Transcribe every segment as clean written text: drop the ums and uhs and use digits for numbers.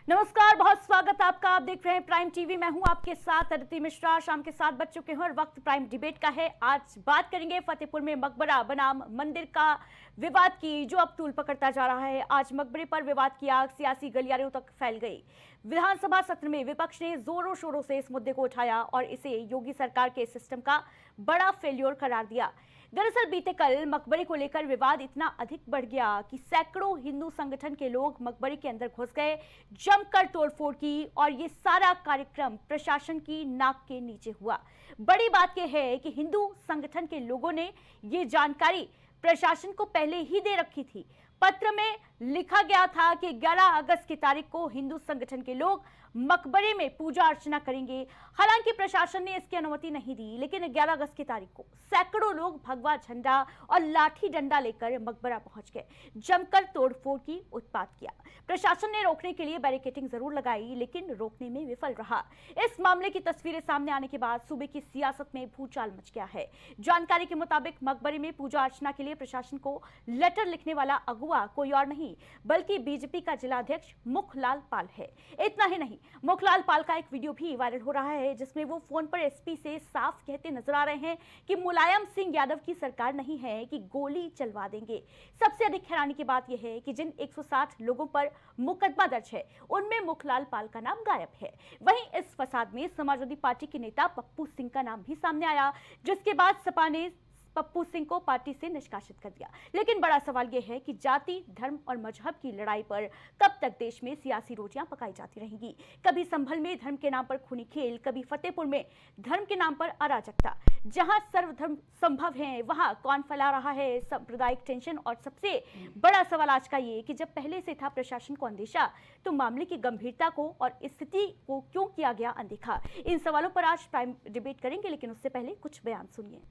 नमस्कार, बहुत स्वागत आपका। आप देख रहे हैं प्राइम टीवी। मैं हूं आपके साथ अदिति मिश्रा। शाम के 7 बज चुके हैं और वक्त प्राइम डिबेट का है। आज बात करेंगे फतेहपुर में मकबरा बनाम मंदिर का विवाद की, जो अब तूल पकड़ता जा रहा है। आज मकबरे पर विवाद की आग सियासी गलियारों तक फैल गई। विधानसभा सत्र में विपक्ष ने जोरों शोरों से इस मुद्दे को उठाया और इसे योगी सरकार के सिस्टम का बड़ा फेल्योर करार दिया। दरअसल बीते कल मकबरे को लेकर विवाद इतना अधिक बढ़ गया कि सैकड़ों हिंदू संगठन के लोग मकबरे के अंदर घुस गए, जमकर तोड़फोड़ की और ये सारा कार्यक्रम प्रशासन की नाक के नीचे हुआ। बड़ी बात यह है कि हिंदू संगठन के लोगों ने ये जानकारी प्रशासन को पहले ही दे रखी थी। पत्र में लिखा गया था कि 11 अगस्त की तारीख को हिंदू संगठन के लोग मकबरे में पूजा अर्चना करेंगे। हालांकि प्रशासन ने इसकी अनुमति नहीं दी, लेकिन 11 अगस्त की तारीख को सैकड़ों लोग भगवा झंडा और लाठी डंडा लेकर मकबरा पहुंच गए, जमकर तोड़फोड़ की, उत्पात किया। प्रशासन ने रोकने के लिए बैरिकेडिंग जरूर लगाई, लेकिन रोकने में विफल रहा। इस मामले की तस्वीरें सामने आने के बाद सूबे की सियासत में भूचाल मच गया है। जानकारी के मुताबिक मकबरे में पूजा अर्चना के लिए प्रशासन को लेटर लिखने वाला अगुवा कोई और नहीं बल्कि बीजेपी का जिलाध्यक्ष मुखलाल पाल है। इतना ही नहीं, मुखलाल पाल का एक वीडियो भी वायरल हो रहा है, जिसमें वो फोन पर एसपी से साफ कहते नजर आ रहे हैं कि मुलायम सिंह यादव की सरकार नहीं है कि गोली चलवा देंगे। सबसे अधिक हैरानी की बात यह है कि जिन 160 लोगों पर मुकदमा दर्ज है, उनमें मुखलाल पाल का नाम गायब है। वहीं इस फसाद में समाजवादी पार्टी के नेता पप्पू सिंह का नाम भी सामने आया, जिसके बाद सपा ने पप्पू सिंह को पार्टी से निष्कासित कर दिया। लेकिन बड़ा सवाल यह है कि जाति, धर्म और मजहब की लड़ाई पर कब तक देश में सियासी रोटियां पकाई जाती रहेंगी। कभी संभल में धर्म के नाम पर खूनी खेल, कभी फतेहपुर में धर्म के नाम पर अराजकता। जहां सर्वधर्म संभव है, वहां कौन फैला रहा है सांप्रदायिक टेंशन। और सबसे बड़ा सवाल आज का ये कि जब पहले से था प्रशासन को अंदेशा, तो मामले की गंभीरता को और स्थिति को क्यों किया गया अनदेखा। इन सवालों पर आज प्राइम डिबेट करेंगे, लेकिन उससे पहले कुछ बयान सुनिए।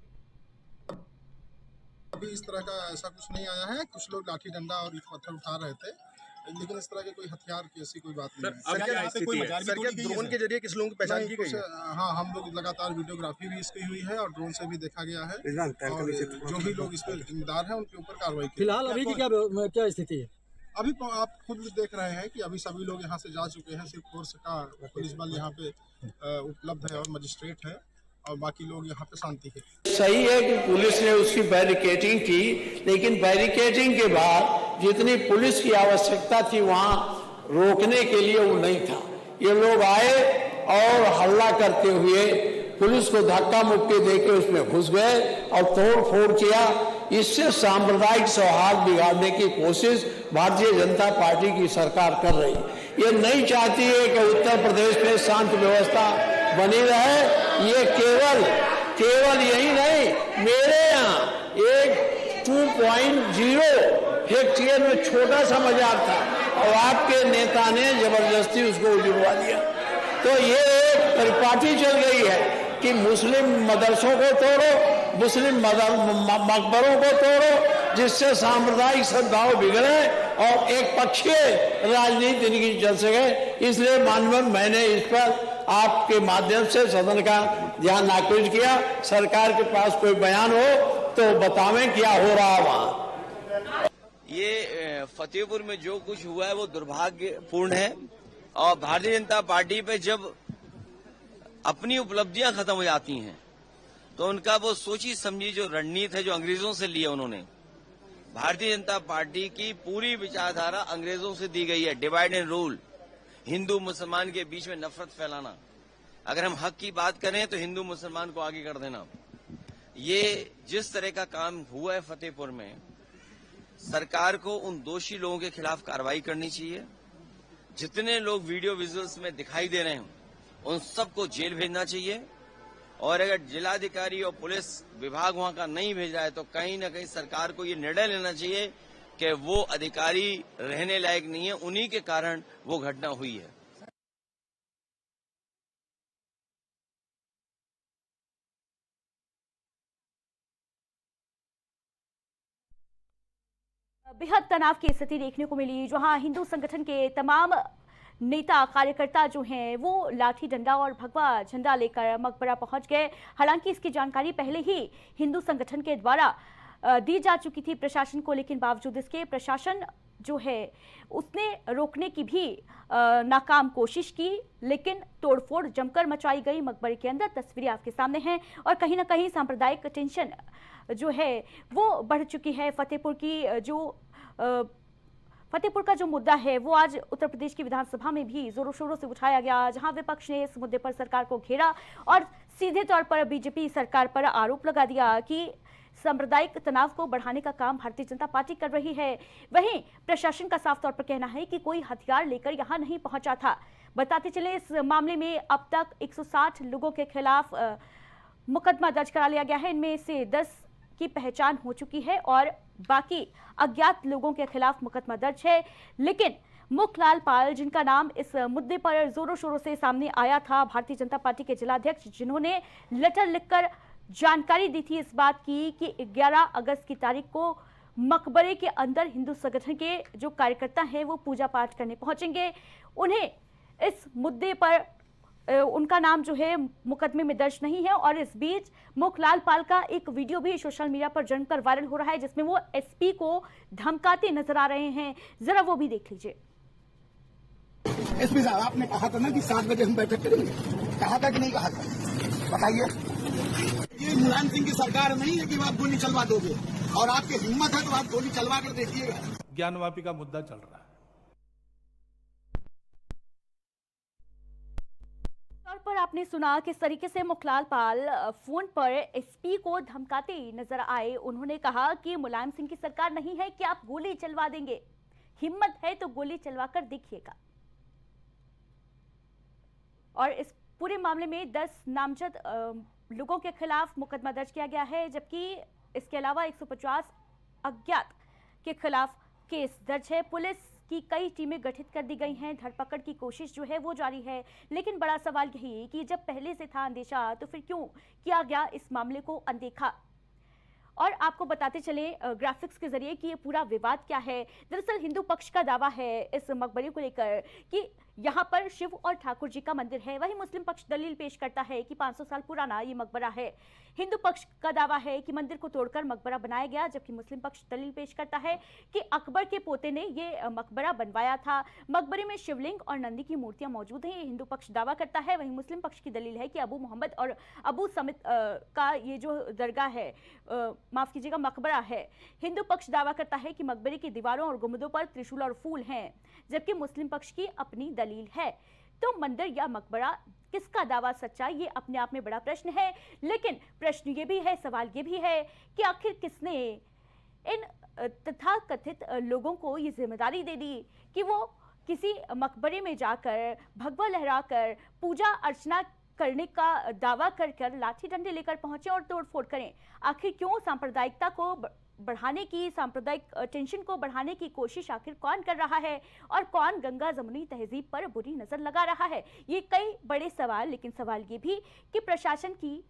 अभी इस तरह का ऐसा कुछ नहीं आया है। कुछ लोग लाठी डंडा और ईंट पत्थर उठा रहे थे, लेकिन इस तरह के कोई हथियार की ऐसी कोई बात नहीं है। ड्रोन के जरिए किस लोगों की पहचान की गई है? हाँ, हम लोग लगातार वीडियोग्राफी भी इसकी हुई है और ड्रोन से भी देखा गया है, और जो भी लोग इसमें जिम्मेदार हैं उनके ऊपर कार्रवाई की। फिलहाल अभी की क्या स्थिति है? अभी आप खुद देख रहे हैं कि अभी सभी लोग यहाँ से जा चुके हैं। सिर्फ फोर्स का पुलिस बल यहाँ पे उपलब्ध है और मजिस्ट्रेट है, और बाकी लोग यहाँ पे शांति है। सही है कि पुलिस ने उसकी बैरिकेडिंग की, लेकिन बैरिकेडिंग के बाद जितनी पुलिस की आवश्यकता थी वहां रोकने के लिए वो नहीं था। ये लोग आए और हल्ला करते हुए पुलिस को धक्का मुक्की देके उसमें घुस गए और तोड़ फोड़ किया। इससे सांप्रदायिक सौहार्द बिगाड़ने की कोशिश भारतीय जनता पार्टी की सरकार कर रही है। ये नहीं चाहती है कि उत्तर प्रदेश में शांत व्यवस्था बनी रहे। ये केवल यही नहीं, मेरे यहाँ एक 2.0 हेक्टेयर में छोटा सा मजार था और आपके नेता ने जबरदस्ती उसको उजड़वा दिया। तो ये एक परिपाटी चल गई है कि मुस्लिम मदरसों को तोड़ो, मुस्लिम मकबरों को तोड़ो, जिससे सांप्रदायिक सद्भाव बिगड़े और एक पक्षीय राजनीति इनकी चल सके। इसलिए माननीय मैंने इस पर आपके माध्यम से सदन का ध्यान आकृष्ट किया। सरकार के पास कोई बयान हो तो बतावें क्या हो रहा वहां। ये फतेहपुर में जो कुछ हुआ है वो दुर्भाग्यपूर्ण है, और भारतीय जनता पार्टी पे जब अपनी उपलब्धियां खत्म हो जाती हैं तो उनका वो सोची समझी जो रणनीति है जो अंग्रेजों से ली है उन्होंने। भारतीय जनता पार्टी की पूरी विचारधारा अंग्रेजों से दी गई है। डिवाइड एंड रूल, हिंदू मुसलमान के बीच में नफरत फैलाना। अगर हम हक की बात करें तो हिंदू मुसलमान को आगे कर देना। ये जिस तरह का काम हुआ है फतेहपुर में, सरकार को उन दोषी लोगों के खिलाफ कार्रवाई करनी चाहिए। जितने लोग वीडियो विजुअल्स में दिखाई दे रहे हैं उन सबको जेल भेजना चाहिए, और अगर जिलाधिकारी और पुलिस विभाग वहां का नहीं भेज रहा है तो कहीं न कहीं सरकार को ये निर्णय लेना चाहिए कि वो अधिकारी रहने लायक नहीं है, उन्हीं के कारण वो घटना हुई है। बेहद तनाव की स्थिति देखने को मिली, जहां हिंदू संगठन के तमाम नेता कार्यकर्ता जो हैं वो लाठी डंडा और भगवा झंडा लेकर मकबरा पहुंच गए। हालांकि इसकी जानकारी पहले ही हिंदू संगठन के द्वारा दी जा चुकी थी प्रशासन को, लेकिन बावजूद इसके प्रशासन जो है उसने रोकने की भी नाकाम कोशिश की, लेकिन तोड़फोड़ जमकर मचाई गई मकबरे के अंदर। तस्वीरें आपके सामने हैं और कहीं ना कहीं सांप्रदायिक टेंशन जो है वो बढ़ चुकी है। फतेहपुर का जो मुद्दा है वो आज उत्तर प्रदेश की विधानसभा में भी जोरों शोरों से उठाया गया, जहां विपक्ष ने इस मुद्दे पर सरकार को घेरा और सीधे तौर पर बीजेपी सरकार पर आरोप लगा दिया कि सांप्रदायिक तनाव को बढ़ाने का काम भारतीय जनता पार्टी कर रही है। वहीं प्रशासन का साफ तौर पर कहना है कि कोई हथियार लेकर यहां नहीं पहुंचा था। बताते चले इस मामले में अब तक 160 लोगों के खिलाफ मुकदमा दर्ज करा लिया गया है। इनमें से 10 की पहचान हो चुकी है और बाकी अज्ञात लोगों के खिलाफ मुकदमा दर्ज है। लेकिन मुखलाल पाल, जिनका नाम इस मुद्दे पर जोरों शोरों से सामने आया था, भारतीय जनता पार्टी के जिलाध्यक्ष, जिन्होंने लेटर लिखकर जानकारी दी थी इस बात की कि 11 अगस्त की तारीख को मकबरे के अंदर हिंदू संगठन के जो कार्यकर्ता हैं वो पूजा पाठ करने पहुंचेंगे। उन्हें इस मुद्दे पर उनका नाम जो है मुकदमे में दर्ज नहीं है। और इस बीच मुखलाल पाल का एक वीडियो भी सोशल मीडिया पर जमकर वायरल हो रहा है, जिसमें वो एसपी को धमकाते नजर आ रहे हैं। जरा वो भी देख लीजिए। एसपी साहब, आपने कहा था ना कि 7 बजे हम बैठक करेंगे, कहा था कि नहीं कहा था? बताइए। ये मुलायम सिंह की सरकार नहीं है कि आप गोली चलवा दोगे, और आपकी हिम्मत है तो आप गोली चलवा कर देखिएगा। ज्ञानवापी का मुद्दा चल रहा है। पर आपने सुना किस तरीके से मुखलाल पाल फोन पर एसपी को धमकाते नजर आए। उन्होंने कहा कि मुलायम सिंह की सरकार नहीं है कि आप गोली चलवा देंगे, हिम्मत है तो गोली चलवाकर देखिएगा। और इस पूरे मामले में 10 नामजद लोगों के खिलाफ मुकदमा दर्ज किया गया है, जबकि इसके अलावा 150 अज्ञात के खिलाफ केस दर्ज है। पुलिस की कई टीमें गठित कर दी गई हैं, धरपकड़ की कोशिश जो है वो जारी है। लेकिन बड़ा सवाल यही कि जब पहले से था अंदेशा तो फिर क्यों किया गया इस मामले को अनदेखा। और आपको बताते चले ग्राफिक्स के जरिए कि ये पूरा विवाद क्या है। दरअसल हिंदू पक्ष का दावा है इस मकबरे को लेकर कि यहाँ पर शिव और ठाकुर जी का मंदिर है। वहीं मुस्लिम पक्ष दलील पेश करता है कि 500 साल पुराना ये मकबरा है। हिंदू पक्ष का दावा है कि मंदिर को तोड़कर मकबरा बनाया गया, जबकि मुस्लिम पक्ष दलील पेश करता है कि अकबर के पोते ने ये मकबरा बनवाया था। मकबरे में शिवलिंग और नंदी की मूर्तियां मौजूद हैं, ये हिंदू पक्ष दावा करता है। वहीं मुस्लिम पक्ष की दलील है कि अबू मोहम्मद और अबू समित का ये जो दरगाह है, माफ कीजिएगा, मकबरा है। हिंदू पक्ष दावा करता है कि मकबरे की दीवारों और गुंबदों पर त्रिशूल और फूल हैं, जबकि मुस्लिम पक्ष की अपनी दलील है। तो मंदिर या मकबरा, किसका दावा सच्चा, ये अपने आप में बड़ा प्रश्न है। लेकिन प्रश्न ये भी है, सवाल ये भी है कि आखिर किसने इन तथाकथित लोगों को ये जिम्मेदारी दे दी कि वो किसी मकबरे में जाकर भगवा लहराकर पूजा अर्चना करने का दावा कर लाठी डंडे लेकर पहुंचे और तोड़फोड़ करें। आखिर क्यों सांप्रदायिकता को बढ़ाने की, सांप्रदायिक टेंशन को बढ़ाने की कोशिश आखिर कौन कर रहा है और कौन गंगा जमुनी तहजीब पर बुरी नजर लगा रहा है? ये कई बड़े सवाल। लेकिन सवाल ये भी कि प्रशासन की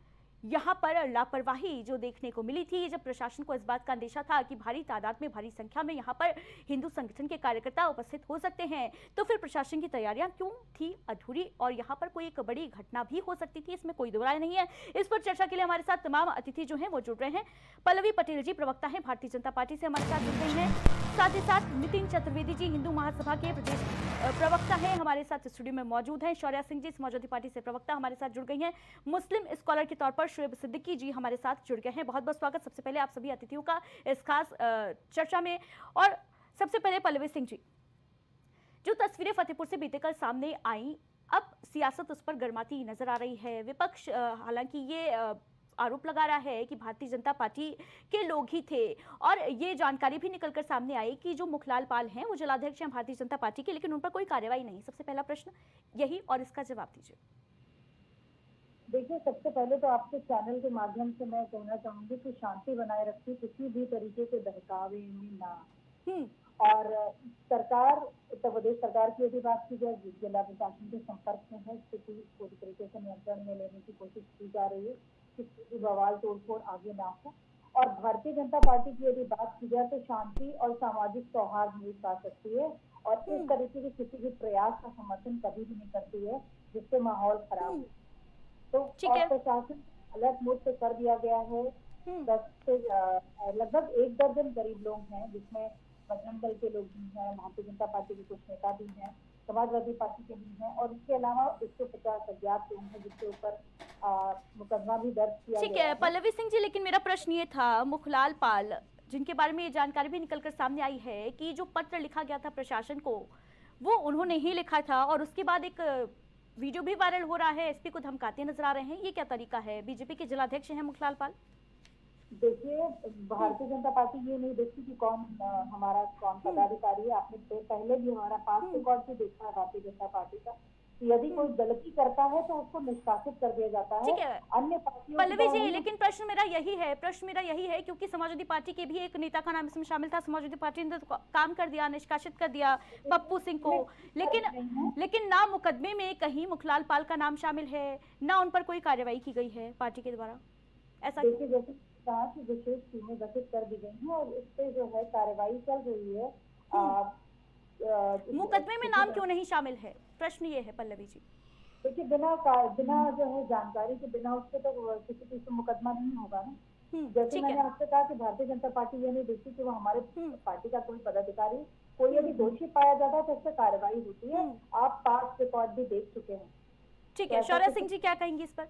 यहाँ पर लापरवाही जो देखने को मिली थी, जब प्रशासन को इस बात का अंदेशा था कि भारी तादाद में, भारी संख्या में यहाँ पर हिंदू संगठन के कार्यकर्ता उपस्थित हो सकते हैं, तो फिर प्रशासन की तैयारियां क्यों थी अधूरी और यहाँ पर कोई एक बड़ी घटना भी हो सकती थी, इसमें कोई दो राय नहीं है। इस पर चर्चा के लिए हमारे साथ तमाम अतिथि जो हैं वो जुड़ रहे हैं। पल्लवी पटेल जी प्रवक्ता हैं भारतीय जनता पार्टी से, हमारे साथ जुड़ रही हैं। साथ ही साथ नितिन चतुर्वेदी जी हिंदू महासभा के प्रदेश प्रवक्ता हैं, हमारे साथ स्टूडियो में मौजूद हैं। शौर्या सिंह जी समाजवादी पार्टी से प्रवक्ता हमारे साथ जुड़ गई हैं। मुस्लिम स्कॉलर के तौर पर शुएब सिद्दीकी जी हमारे साथ जुड़ गए हैं। बहुत बहुत स्वागत सबसे पहले आप सभी अतिथियों का इस खास चर्चा में। और सबसे पहले पल्लवी सिंह जी, जो तस्वीरें फतेहपुर से बीते कल सामने आई, अब सियासत उस पर गर्माती नजर आ रही है। विपक्ष हालांकि ये आरोप लगा रहा है कि भारतीय जनता पार्टी के लोग ही थे, और ये जानकारी भी निकलकर सामने आई कि जो मुखलाल पाल हैं वो जिलाध्यक्ष हैं भारतीय जनता पार्टी के, लेकिन उन पर कोई कार्रवाई नहीं। सबसे पहला प्रश्न यही, और इसका जवाब दीजिए। देखिए, सबसे पहले तो आपके चैनल के माध्यम से मैं कहना चाहूंगी कि शांति बनाए रखिए, किसी भी तरीके के बहकावे में ना। और सरकार, उत्तर प्रदेश सरकार की यदि बात की जाए, जिला प्रशासन के संपर्क में है, स्थिति पूरी तरीके से नियंत्रण में लेने की कोशिश की जा रही है, किसी भी बवाल तोड़फोड़ आगे ना हो। और भारतीय जनता पार्टी की यदि बात की जाए तो शांति और सामाजिक सौहार्द नहीं पा सकती है, और इस तरीके के किसी भी प्रयास का समर्थन कभी भी नहीं करती है जिससे माहौल खराब हो। तो प्रशासन अलर्ट मोड पे कर दिया गया है। 10 से लगभग 1 दर्जन करीब लोग हैं, जिसमें बजरंग दल के लोग भी हैं, भारतीय जनता पार्टी के कुछ नेता भी हैं, समाजवादी पार्टी के भी हैं, और इसके अलावा 150 अज्ञात लोग हैं जिसके ऊपर मुकदमा भी दर्ज किया ठीक गया है पल्लवी सिंह जी, लेकिन मेरा प्रश्न ये था, मुखलाल पाल जिनके बारे में ये जानकारी भी निकलकर सामने आई है कि जो पत्र लिखा गया था प्रशासन को वो उन्होंने ही लिखा था, और उसके बाद एक वीडियो भी वायरल हो रहा है, एसपी को धमकाते नजर आ रहे हैं, ये क्या तरीका है? बीजेपी के जिलाध्यक्ष हैं मुखलाल पाल। देखिए, भारतीय जनता पार्टी ये नहीं देखती कि कौन हमारा कौन पदाधिकारी है। आपने पहले भी हमारा पास रिकॉर्ड भी देखा है भारतीय जनता पार्टी का, यदि कोई गलती करता है तो उसको निष्कासित कर दिया जाता है। ठीक है अन्य पार्टियों पल्लवी जी, लेकिन प्रश्न मेरा यही है क्योंकि समाजवादी पार्टी के भी एक नेता का नाम इसमें शामिल था, समाजवादी पार्टी ने तो काम कर दिया, निष्कासित कर दिया पप्पू सिंह को, लेकिन ना मुकदमे में कहीं मुखलाल पाल का नाम शामिल है, ना उन पर कोई कार्रवाई की गई है पार्टी के द्वारा, ऐसा देखिए जैसे कहा कि विशेष टीमें गठित कर दी गई हैं और इस पे जो है कार्रवाई चल रही है। मुकदमे में नाम क्यों नहीं शामिल है, प्रश्न ये है पल्लवी जी। देखिए बिना जो है जानकारी के बिना उसके तो किसी चीज से मुकदमा नहीं होगा ना। जैसे मैंने आपसे कहा कि भारतीय जनता पार्टी ये नहीं देखती कि वो हमारे पार्टी का कोई पदाधिकारी कोई यदि दोषी पाया जाता है तो उससे कार्रवाई होती है। आप पास रिकॉर्ड भी देख चुके हैं। ठीक है, शौर्य सिंह जी क्या कहेंगी इस पर?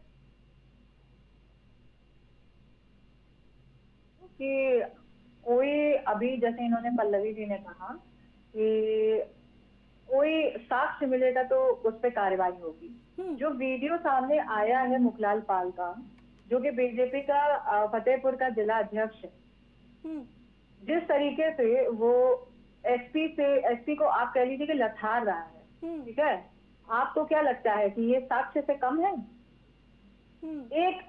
कि कोई अभी जैसे इन्होंने पल्लवी जी ने कहा कि कोई साक्ष्य मिलेगा तो उस पर कार्रवाई होगी। जो वीडियो सामने आया है मुखलाल पाल का, जो कि बीजेपी का फतेहपुर का जिला अध्यक्ष है, जिस तरीके से वो एसपी को आप कह लीजिए कि लठार रहा है, ठीक है, आपको क्या लगता है कि ये साक्ष्य से कम है? एक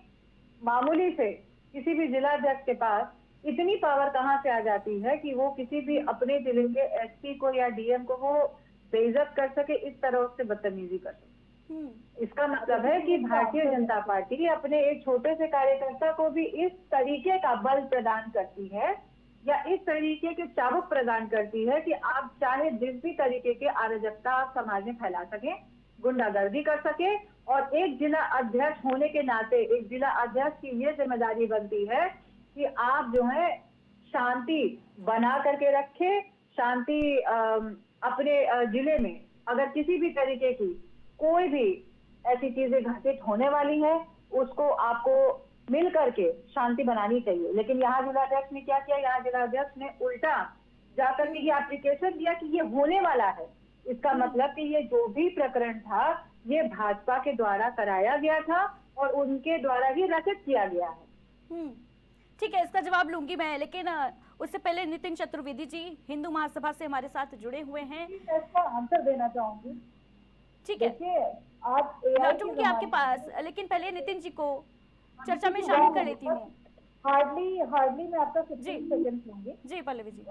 मामूली से किसी भी जिला अध्यक्ष के पास इतनी पावर कहाँ से आ जाती है कि वो किसी भी अपने जिले के एसपी को या डीएम को वो बेइज्जत कर सके, इस तरह उससे बदतमीजी कर सके। इसका मतलब है कि भारतीय जनता पार्टी अपने एक छोटे से कार्यकर्ता को भी इस तरीके का बल प्रदान करती है या इस तरीके के चाबुक प्रदान करती है कि आप चाहे जिस भी तरीके के अराजकता आप समाज में फैला सके, गुंडागर्दी कर सके। और एक जिला अध्यक्ष होने के नाते एक जिला अध्यक्ष की ये जिम्मेदारी बनती है कि आप जो है शांति बना करके रखे, शांति अपने जिले में अगर किसी भी तरीके की कोई भी ऐसी चीजें घटित होने वाली है उसको आपको मिल करके शांति बनानी चाहिए। लेकिन यहाँ जिलाध्यक्ष ने क्या किया? यहाँ जिलाध्यक्ष ने उल्टा जाकर के ये एप्लीकेशन दिया कि ये होने वाला है। इसका मतलब कि ये जो भी प्रकरण था ये भाजपा के द्वारा कराया गया था और उनके द्वारा ही रचित किया गया है। ठीक है, इसका जवाब लूंगी मैं, लेकिन उससे पहले नितिन चतुर्वेदी जी हिंदू महासभा से हमारे साथ जुड़े हुए हैं। इसका आंसर देना चाहूंगी। ठीक है, आप लौटूंगी आपके पास, लेकिन पहले नितिन जी को चर्चा में शामिल कर लेती हूँ। हार्डली मैं आपका 15 सेकंड लूंगी। जी पल्लवी जी,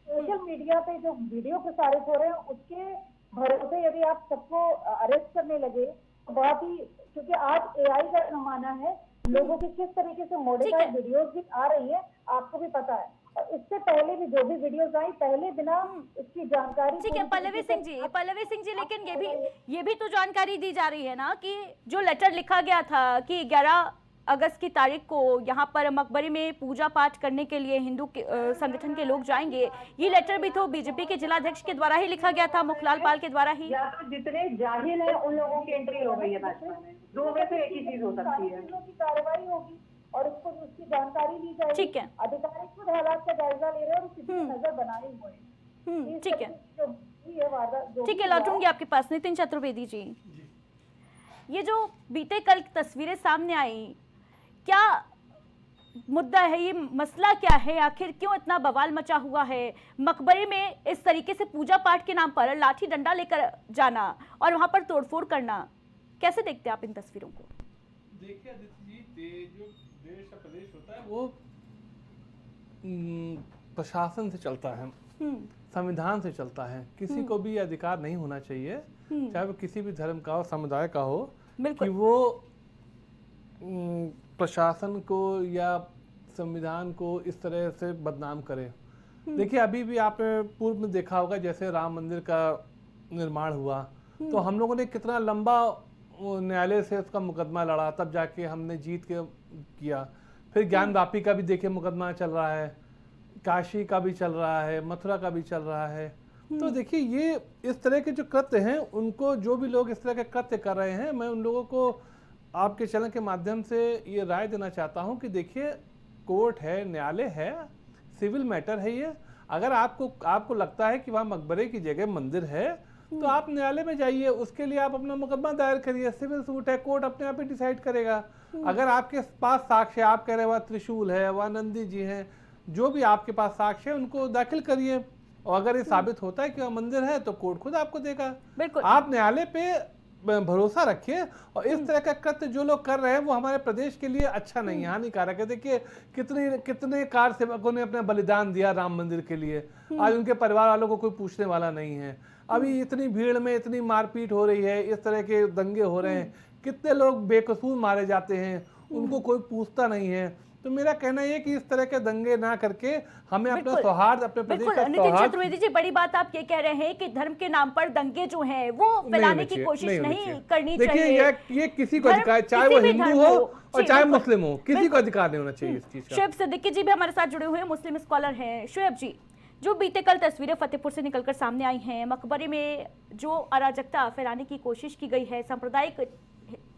सोशल मीडिया पे जो वीडियो प्रसारित हो रहे हैं उसके भरोसे यदि आप सबको अरेस्ट करने लगे तो बहुत ही, क्योंकि आज एआई का जमाना है, लोगों की किस तरीके से मॉडिफाइड वीडियोस भी आ रही है आपको भी पता है। और इससे पहले भी जो भी वीडियोस आई पहले बिना इसकी जानकारी। ठीक है पल्लवी सिंह जी, लेकिन ये भी तो जानकारी दी जा रही है ना कि जो लेटर लिखा गया था कि 11 अगस्त की तारीख को यहाँ पर मकबरे में पूजा पाठ करने के लिए हिंदू संगठन के लोग जाएंगे, ये लेटर भी तो बीजेपी के जिलाध्यक्ष के द्वारा ही लिखा गया था, मुखलाल पाल के द्वारा ही। या तो जितने जाहिल हैं उन लोगों की एंट्री हो गई है भाजपा में, दो में से एक ही चीज हो सकती है। कार्रवाई होगी और उसको उसकी जानकारी ली जाएगी। ठीक है, अधिकारी खुद हालात का जायजा ले रहे हैं और उसी पर नजर बनाए हुए हैं। ठीक है, ठीक है, लौटूंगी आपके पास। नितिन चतुर्वेदी जी, ये जो बीते कल तस्वीरें सामने आई, क्या मुद्दा है, ये मसला क्या है, आखिर क्यों इतना बवाल मचा हुआ है? मकबरे में इस तरीके से पूजा पाठ के नाम पर लाठी डंडा लेकर जाना और वहां पर तोड़फोड़ करना, कैसे देखते हैं आप इन तस्वीरों को? देखिए अदिति जी, जो देश का प्रदेश होता है वो प्रशासन से चलता है, संविधान से चलता है। किसी को भी अधिकार नहीं होना चाहिए, चाहे वो किसी भी धर्म का और समुदाय का हो, कि वो प्रशासन को या संविधान को इस तरह से बदनाम करे। देखिए अभी भी आपने पूर्व में देखा होगा जैसे राम मंदिर का निर्माण हुआ तो हम लोगों ने कितना लंबा न्यायालय से उसका मुकदमा लड़ा, तब जाके हमने जीत के किया। फिर ज्ञान वापी का भी देखिए मुकदमा चल रहा है, काशी का भी चल रहा है, मथुरा का भी चल रहा है। तो देखिए ये इस तरह के जो कृत्य हैं, उनको जो भी लोग इस तरह के कृत्य कर रहे हैं, मैं उन लोगों को आपके चैनल के माध्यम से ये राय देना चाहता हूं कि देखिए कोर्ट है, न्यायालय है, सिविल मैटर है ये। अगर आपको लगता है कि वहाँ मकबरे की जगह मंदिर है तो आप न्यायालय में जाइए, उसके लिए आप अपना मुकदमा दायर करिए, सिविल सूट है, कोर्ट अपने आप ही डिसाइड करेगा। अगर आपके पास साक्ष्य, आप कह रहे हैं वहाँ त्रिशूल है, वहाँ नंदी जी हैं, जो भी आपके पास साक्ष्य है उनको दाखिल करिए, और अगर ये साबित होता है कि वहाँ मंदिर है तो कोर्ट खुद आपको देगा। बिल्कुल आप न्यायालय पे भरोसा रखिए, और इस तरह का कृत्य जो लोग कर रहे हैं वो हमारे प्रदेश के लिए अच्छा नहीं है, हानिकारक है। देखिए कितने कार सेवकों ने अपना बलिदान दिया राम मंदिर के लिए, आज उनके परिवार वालों को कोई पूछने वाला नहीं है। अभी इतनी भीड़ में इतनी मारपीट हो रही है, इस तरह के दंगे हो रहे हैं, कितने लोग बेकसूर मारे जाते हैं, उनको कोई पूछता नहीं है। तो मेरा कहना है कि इस तरह के दंगे ना करके हमें अपना सौहार्द, अपने प्रदेश का नितिन सौहार्द। चतुर्वेदी जी, बड़ी बात आप ये कह रहे हैं कि धर्म के नाम पर दंगे जो हैं वो फैलाने की कोशिश नहीं करनी चाहिए। देखिए ये किसी को अधिकार, चाहे वो हिंदू हो और चाहे मुस्लिम हो, किसी को अधिकार नहीं होना चाहिए इस चीज का। शुएब सिद्दीकी जी भी हमारे साथ जुड़े हुए हैं, मुस्लिम स्कॉलर हैं। शुएब जी, जो बीते कल तस्वीरें फतेहपुर से निकलकर सामने आई हैं, मकबरे में जो अराजकता फैलाने की कोशिश की गई है, सांप्रदायिक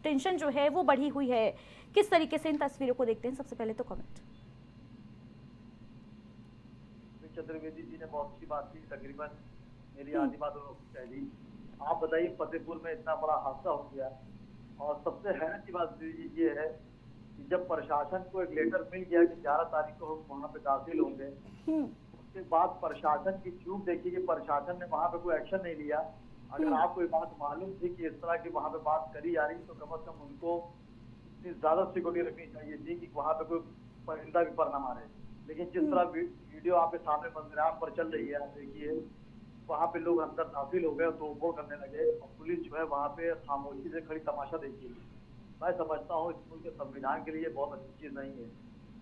टेंशन जो है वो बढ़ी हुई है, किस तरीके से इन तस्वीरों को देखते हैं? सबसे पहले तो कमेंट। चतुर्वेदी जी ने बहुत अच्छी बात की, तकरीबन मेरी आधी बात कह दी। आप बताइए, फतेहपुर में इतना बड़ा हादसा हो गया, और सबसे हैरान की बात ये है कि जब प्रशासन को एक लेटर मिल गया कि 11 तारीख को हम वहाँ पे दाखिल होंगे, उसके बाद प्रशासन की चूक देखी कि प्रशासन ने वहाँ पे कोई एक्शन नहीं लिया। अगर आपको ये बात मालूम थी कि इस तरह की वहाँ पे बात करी जा रही, तो कम से कम उनको इतनी ज्यादा सिक्योरिटी रखनी चाहिए थी कि वहाँ पे कोई परिंदा भी पर न मारे। लेकिन जिस तरह वीडियो आपके सामने मंदिराम पर चल रही है, आप देखिए वहाँ पे लोग अंदर दाखिल हो गए, तो वो करने लगे, और पुलिस जो है वहाँ पे खामोशी से खड़ी तमाशा देखी। मैं समझता हूँ इस मुल्क के संविधान के लिए बहुत अच्छी चीज नहीं है।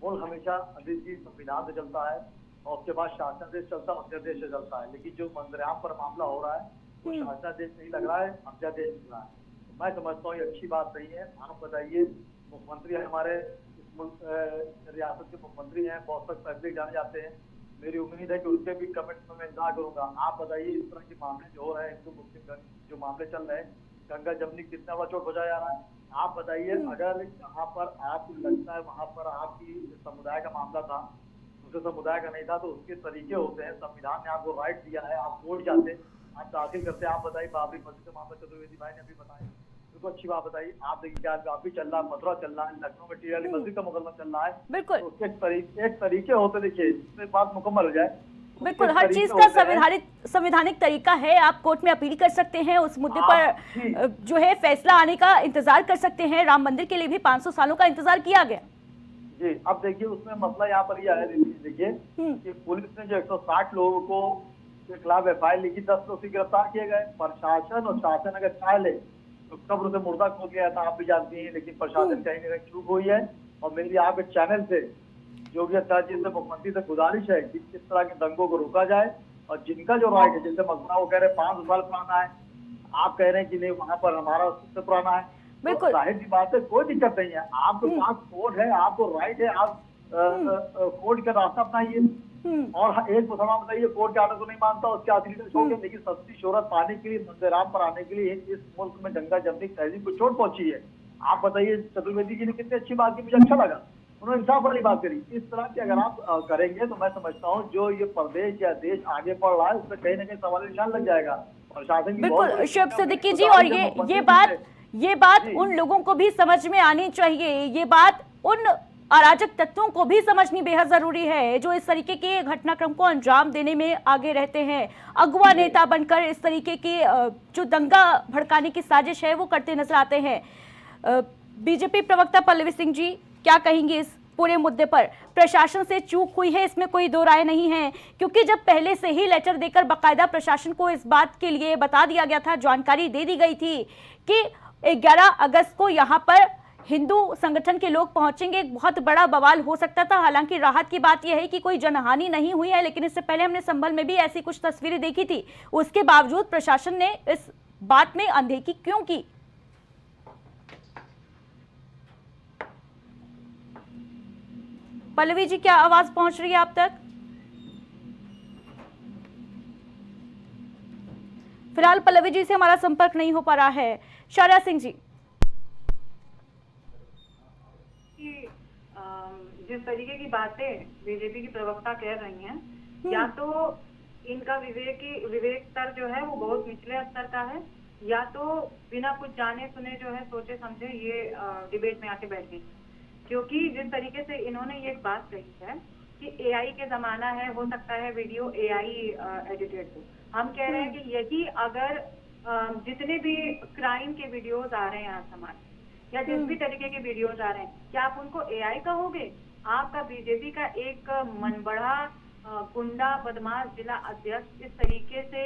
मुल्क हमेशा अधिक चीज संविधान से चलता है, और उसके बाद शासन देश चलता है, अध्यादेश से चलता है। लेकिन जो मंदिराम पर मामला हो रहा है वो शासनादेश नहीं लग रहा है, अध्यादेश लग रहा है। मैं समझता हूँ ये अच्छी बात नहीं है। आप बताइए, मुख्यमंत्री हमारे रियासत के मुख्यमंत्री हैं, बहुत तक फैसले जाने जाते हैं, मेरी उम्मीद है कि उनके भी कमेंट में मैं इंतजार करूंगा। आप बताइए, इस तरह के मामले जो हो रहे हैं, हिंदू मुस्लिम जो मामले चल रहे हैं, गंगा जमनी कितना बड़ा चोट बजाया जा रहा है। आप बताइए, अगर यहाँ पर आपको लगता है वहाँ पर आपकी समुदाय का मामला था, दूसरे समुदाय का नहीं था, तो उसके तरीके होते हैं। संविधान ने आपको राइट दिया है, आप कोर्ट जाते, आप दाखिल करते। आप बताइए, बाबरी मस्जिद का मामला चतुर्वेदी भाई ने अभी बताया, तो अच्छी बात बताइए। आप देखिए, क्या आप भी चल रहा है, मथुरा चल रहा है, लखनऊ में टीआरडी मस्जिद का मुकदमा चल रहा है। बिल्कुल, तो एक तरीके होते, देखिए इसमें बात मुकम्मल हो जाए। बिल्कुल, हर चीज का संवैधानिक तरीका है। आप कोर्ट में अपील कर सकते हैं, उस मुद्दे पर जो है फैसला आने का इंतजार कर सकते हैं। राम मंदिर के लिए भी 500 सालों का इंतजार किया गया जी। अब देखिए, उसमें मसला यहाँ पर यह है, देखिए कि पुलिस ने जो 160 लोगों को के खिलाफ FIR लिखी, 10 लोग गिरफ्तार किए गए। प्रशासन और शासन अगर चाह ले तो कब्र से मुर्दा खोद गया था, आप भी जानती हैं। लेकिन प्रशासन कहीं न कहीं चूक हुई है, और मेरी आपके चैनल से योगी आदित्यनाथ जी से, मुख्यमंत्री से गुजारिश है कि इस तरह के दंगों को रोका जाए, और जिनका जो राइट है, जैसे मसला वो कह रहे हैं 500 साल पुराना है, आप कह रहे हैं कि नहीं वहाँ पर हमारा सबसे पुराना है, तो जाहिर सी बात है कोई दिक्कत नहीं है। आपके पास कोर्ट है, आपको राइट है, आप कोर्ट का रास्ता अपनाइए। और एक मुसलमान बताइए, कोर्ट के आर्डर को नहीं मानता, उसके आदमी छोड़ के, लेकिन सस्ती शोहरत पाने के लिए, मंदिराम पर आने के लिए इस मुल्क में गंगा जमनी तहजीब को चोट पहुंची है। आप बताइए, चतुर्वेदी जी ने कितनी अच्छी बात की, मुझे अच्छा लगा, उन्होंने इंसाफ वाली बात करी। इस तरह की अगर आप करेंगे तो मैं समझता हूँ जो ये प्रदेश या देश आगे बढ़ रहा है, उसमें कहीं ना कहीं सवाल निशान लग जाएगा। प्रशासन की बिल्कुल शुएब सिद्दीकी जी, और ये बात उन लोगों को भी समझ में आनी चाहिए, ये बात उन अराजक तत्वों को भी समझनी बेहद जरूरी है जो इस तरीके के घटनाक्रम को अंजाम देने में आगे रहते हैं, अगवा नेता बनकर इस तरीके की जो दंगा भड़काने की साजिश है वो करते नजर आते हैं। बीजेपी प्रवक्ता पल्लवी सिंह जी, क्या कहेंगे इस पूरे मुद्दे पर? प्रशासन से चूक हुई है, इसमें कोई दो राय नहीं है, क्योंकि जब पहले से ही लेटर देकर बाकायदा प्रशासन को इस बात के लिए बता दिया गया था, जानकारी दे दी गई थी कि 11 अगस्त को यहाँ पर हिंदू संगठन के लोग पहुंचेंगे, बहुत बड़ा बवाल हो सकता था। हालांकि राहत की बात यह है कि कोई जनहानि नहीं हुई है, लेकिन इससे पहले हमने संभल में भी ऐसी कुछ तस्वीरें देखी थी। उसके बावजूद प्रशासन ने इस बात में अनदेखी क्यों की? पल्लवी जी, क्या आवाज पहुंच रही है आप तक? फिलहाल पल्लवी जी से हमारा संपर्क नहीं हो पा रहा है। शौर्या सिंह जी, जिस तरीके की बातें बीजेपी की प्रवक्ता कह रही हैं, या तो इनका विवेक स्तर जो है वो बहुत निचले स्तर का है, या तो बिना कुछ जाने सुने जो है सोचे समझे ये डिबेट में आके बैठ गई। क्योंकि जिस तरीके से इन्होंने ये बात कही है कि एआई के जमाना है, हो सकता है वीडियो एआई एडिटेड हो। हम कह रहे हैं कि यही अगर जितने भी क्राइम के वीडियोस आ रहे हैं आज समाज या जिस भी तरीके के वीडियोस आ रहे हैं, क्या आप उनको एआई कहोगे? आपका बीजेपी का एक मनबड़ा गुंडा बदमाश जिला अध्यक्ष इस तरीके से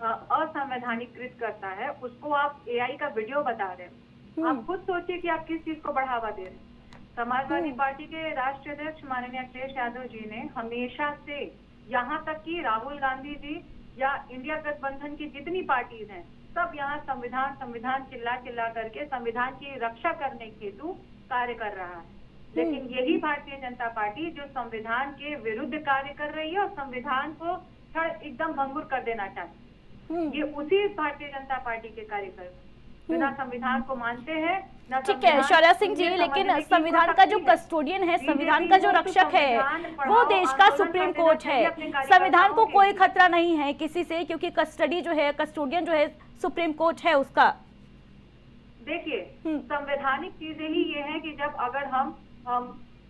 असंवैधानिकृत करता है, उसको आप एआई का वीडियो बता रहे हैं। आप खुद सोचिए कि आप किस चीज को बढ़ावा दे रहे हैं। समाजवादी पार्टी के राष्ट्रीय अध्यक्ष माननीय अखिलेश यादव जी ने हमेशा से, यहाँ तक कि राहुल गांधी जी या इंडिया गठबंधन की जितनी पार्टीज हैं, सब यहाँ संविधान चिल्ला करके संविधान की रक्षा करने के हेतु कार्य कर रहा है। लेकिन यही भारतीय जनता पार्टी जो संविधान के विरुद्ध कार्य कर रही है और संविधान को एकदम भंगुर कर देना चाहती है, ये उसी भारतीय जनता पार्टी के कार्यकर्ता बिना संविधान को मानते हैं। ठीक है शौर्या सिंह जी, लेकिन संविधान का जो कस्टोडियन है, संविधान का जो रक्षक है, वो देश का सुप्रीम कोर्ट है। संविधान को कोई खतरा नहीं है किसी से, क्योंकि कस्टडी जो है, कस्टोडियन जो है, सुप्रीम कोर्ट है उसका। देखिए, संवैधानिक चीजें ही ये है कि जब अगर हम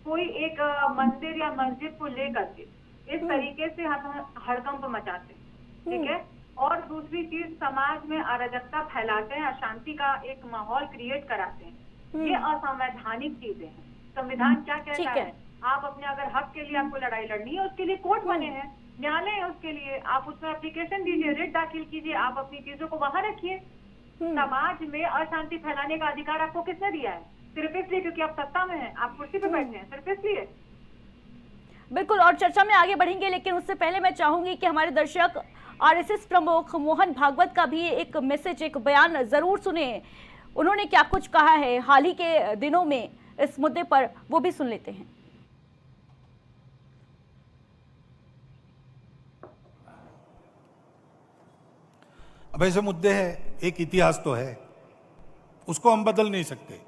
कोई एक मंदिर या मस्जिद को लेकर के इस तरीके से हम हड़कंप मचाते हैं, ठीक है, और दूसरी चीज समाज में अराजकता फैलाते हैं, अशांति का एक माहौल क्रिएट कराते हैं, ये असंवैधानिक चीजें हैं। संविधान क्या कहता है? आप अपने अगर हक के लिए आपको लड़ाई लड़नी है, उसके लिए कोर्ट बने हैं, न्यायालय है उसके लिए, आप उसमें एप्लीकेशन दीजिए, रिट दाखिल कीजिए, आप अपनी चीजों को वहां रखिए। समाज में अशांति फैलाने का अधिकार आपको किसने दिया है? सिर्फ इसलिए क्योंकि आप सत्ता में हैं, आप कुर्सी पे बैठे हैं, सिर्फ इसलिए। बिल्कुल, और चर्चा में आगे बढ़ेंगे, लेकिन उससे पहले मैं चाहूंगी कि हमारे दर्शक आरएसएस प्रमुख मोहन भागवत का भी एक मैसेज, एक बयान जरूर सुने। उन्होंने क्या कुछ कहा है हाल ही के दिनों में इस मुद्दे पर, वो भी सुन लेते हैं। अब ऐसे मुद्दे हैं, एक इतिहास तो है, उसको हम बदल नहीं सकते।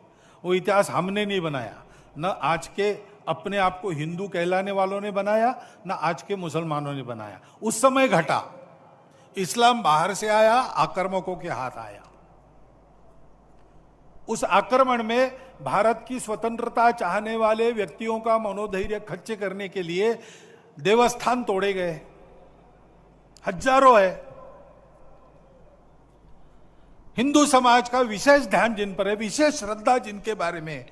वो इतिहास हमने नहीं बनाया, न आज के अपने आप को हिंदू कहलाने वालों ने बनाया, न आज के मुसलमानों ने बनाया। उस समय घटा, इस्लाम बाहर से आया, आक्रमकों के हाथ आया। उस आक्रमण में भारत की स्वतंत्रता चाहने वाले व्यक्तियों का मनोधैर्य खच्चे करने के लिए देवस्थान तोड़े गए, हजारों है। हिंदू समाज का विशेष ध्यान जिन पर है, विशेष श्रद्धा जिनके बारे में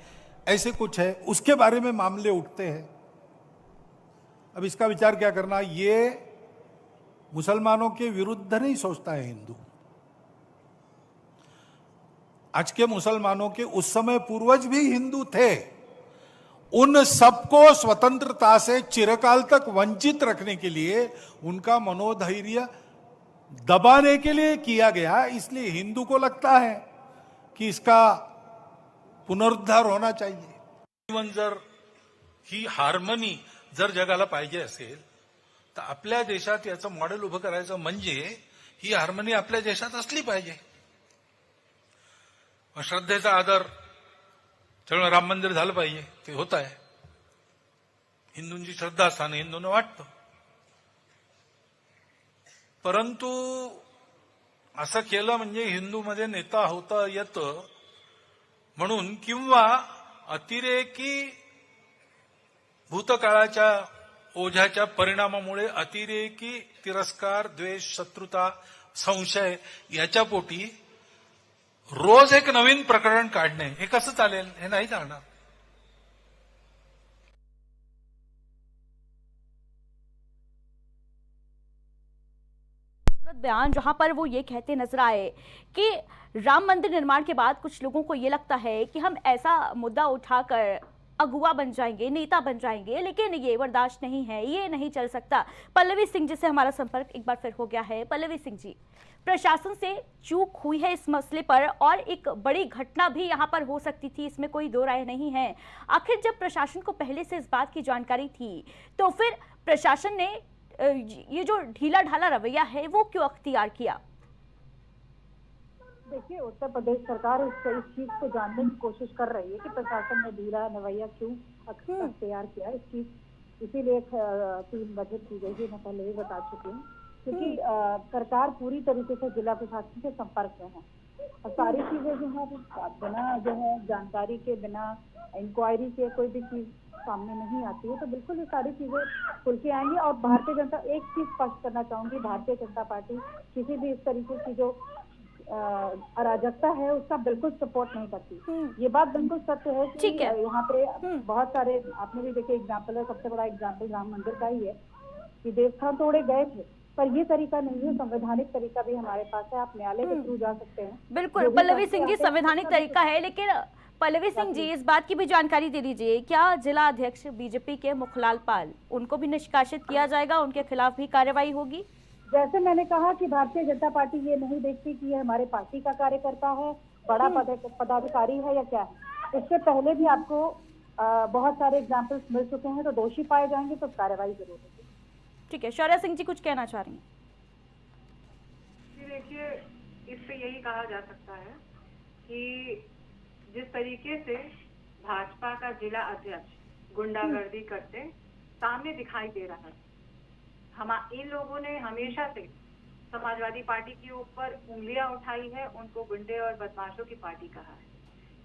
ऐसे कुछ है, उसके बारे में मामले उठते हैं। अब इसका विचार क्या करना, ये मुसलमानों के विरुद्ध नहीं सोचता है हिंदू। आज के मुसलमानों के उस समय पूर्वज भी हिंदू थे। उन सबको स्वतंत्रता से चिरकाल तक वंचित रखने के लिए, उनका मनोधैर्य दबाने के लिए किया गया। इसलिए हिंदू को लगता है कि इसका पुनरुद्धार होना चाहिए। जीवन जर ही हार्मनी जर जगाला पाहिजे असेल तर आपल्या देशात याचं मॉडेल उभं करायचं म्हणजे ही हार्मनी आपल्या देशात असली पाहिजे। श्रद्धेचा आदर, त्यामुळे राम मंदिर झालं पाहिजे, ते होत आहे। हिंदूंची श्रद्धास्थान हिंदूंना वाटतं, परंतु असं केलं म्हणजे हिंदूमध्ये नेता होता येतं म्हणून, किंवा अतिरेकी भूतकाळाच्या ओझ्याच्या परिणामामुळे अतिरेकी तिरस्कार, द्वेष, शत्रुता, संशय याच्या पोटी रोज एक नवीन प्रकरण काढणे, हे कसं चालेल? हे नाही चालणार। बयान जहां पर वो ये कहते नजर आए कि राम मंदिर निर्माण के बाद कुछ लोगों को ये लगता है कि हम ऐसा मुद्दा उठाकर अगुवा बन जाएंगे, नेता बन जाएंगे, लेकिन ये बर्दाश्त नहीं है, ये नहीं चल सकता। पल्लवी सिंह जी से हमारा संपर्क एक बार फिर हो गया है। पल्लवी सिंह जी, प्रशासन से चूक हुई है इस मसले पर और एक बड़ी घटना भी यहाँ पर हो सकती थी, इसमें कोई दो राय नहीं है। आखिर जब प्रशासन को पहले से इस बात की जानकारी थी, तो फिर प्रशासन ने ये जो ढीला ढाला रवैया है वो क्यों अख्तियार किया? देखिए, उत्तर प्रदेश सरकार इस चीज को जानने की कोशिश कर रही है कि प्रशासन ने ढीला रवैया क्यों अख्तियार किया। इस चीज इसीलिए टीम गठित की गई है, मैं पहले ही बता चुकी हूँ, क्योंकि सरकार पूरी तरीके से जिला प्रशासन के संपर्क में है और सारी चीजें जो है बिना जो है जानकारी के, बिना इंक्वायरी के कोई भी चीज सामने नहीं आती है, तो बिल्कुल ये सारी चीजें खुल के आएंगी। और भारतीय जनता, एक चीज स्पष्ट करना चाहूंगी, भारतीय जनता पार्टी किसी भी इस तरीके की जो अराजकता है उसका बिल्कुल सपोर्ट नहीं करती। ये बात बिल्कुल सत्य है कि यहाँ पे बहुत सारे, आपने भी देखे एग्जाम्पल है, सबसे बड़ा एग्जाम्पल राम मंदिर का ही है कि देवस्थान तोड़े गए थे, पर ये तरीका नहीं है, संवैधानिक तरीका भी हमारे पास है, आप न्यायालय के थ्रू जा सकते हैं। बिल्कुल पल्लवी सिंह जी, संवैधानिक तरीका है, लेकिन पल्लवी सिंह जी इस बात की भी जानकारी दे दीजिए, क्या जिला अध्यक्ष बीजेपी के मुखलाल पाल, उनको भी निष्कासित किया जाएगा, उनके खिलाफ भी कार्रवाई होगी? जैसे मैंने कहा कि भारतीय जनता पार्टी ये नहीं देखती कि ये हमारे पार्टी का कार्यकर्ता है, बड़ा पदाधिकारी है या क्या है। इससे पहले भी आपको बहुत सारे एग्जाम्पल्स मिल चुके हैं, तो दोषी पाए जाएंगे तो कार्रवाई जरूर होगी। ठीक है, शौर्या सिंह जी कुछ कहना चाह रही हैं? देखिए, इससे यही कहा जा सकता है कि जिस तरीके से भाजपा का जिला अध्यक्ष गुंडागर्दी करते सामने दिखाई दे रहा है, इन लोगों ने हमेशा से समाजवादी पार्टी के ऊपर उंगलियां उठाई है, उनको गुंडे और बदमाशों की पार्टी कहा है।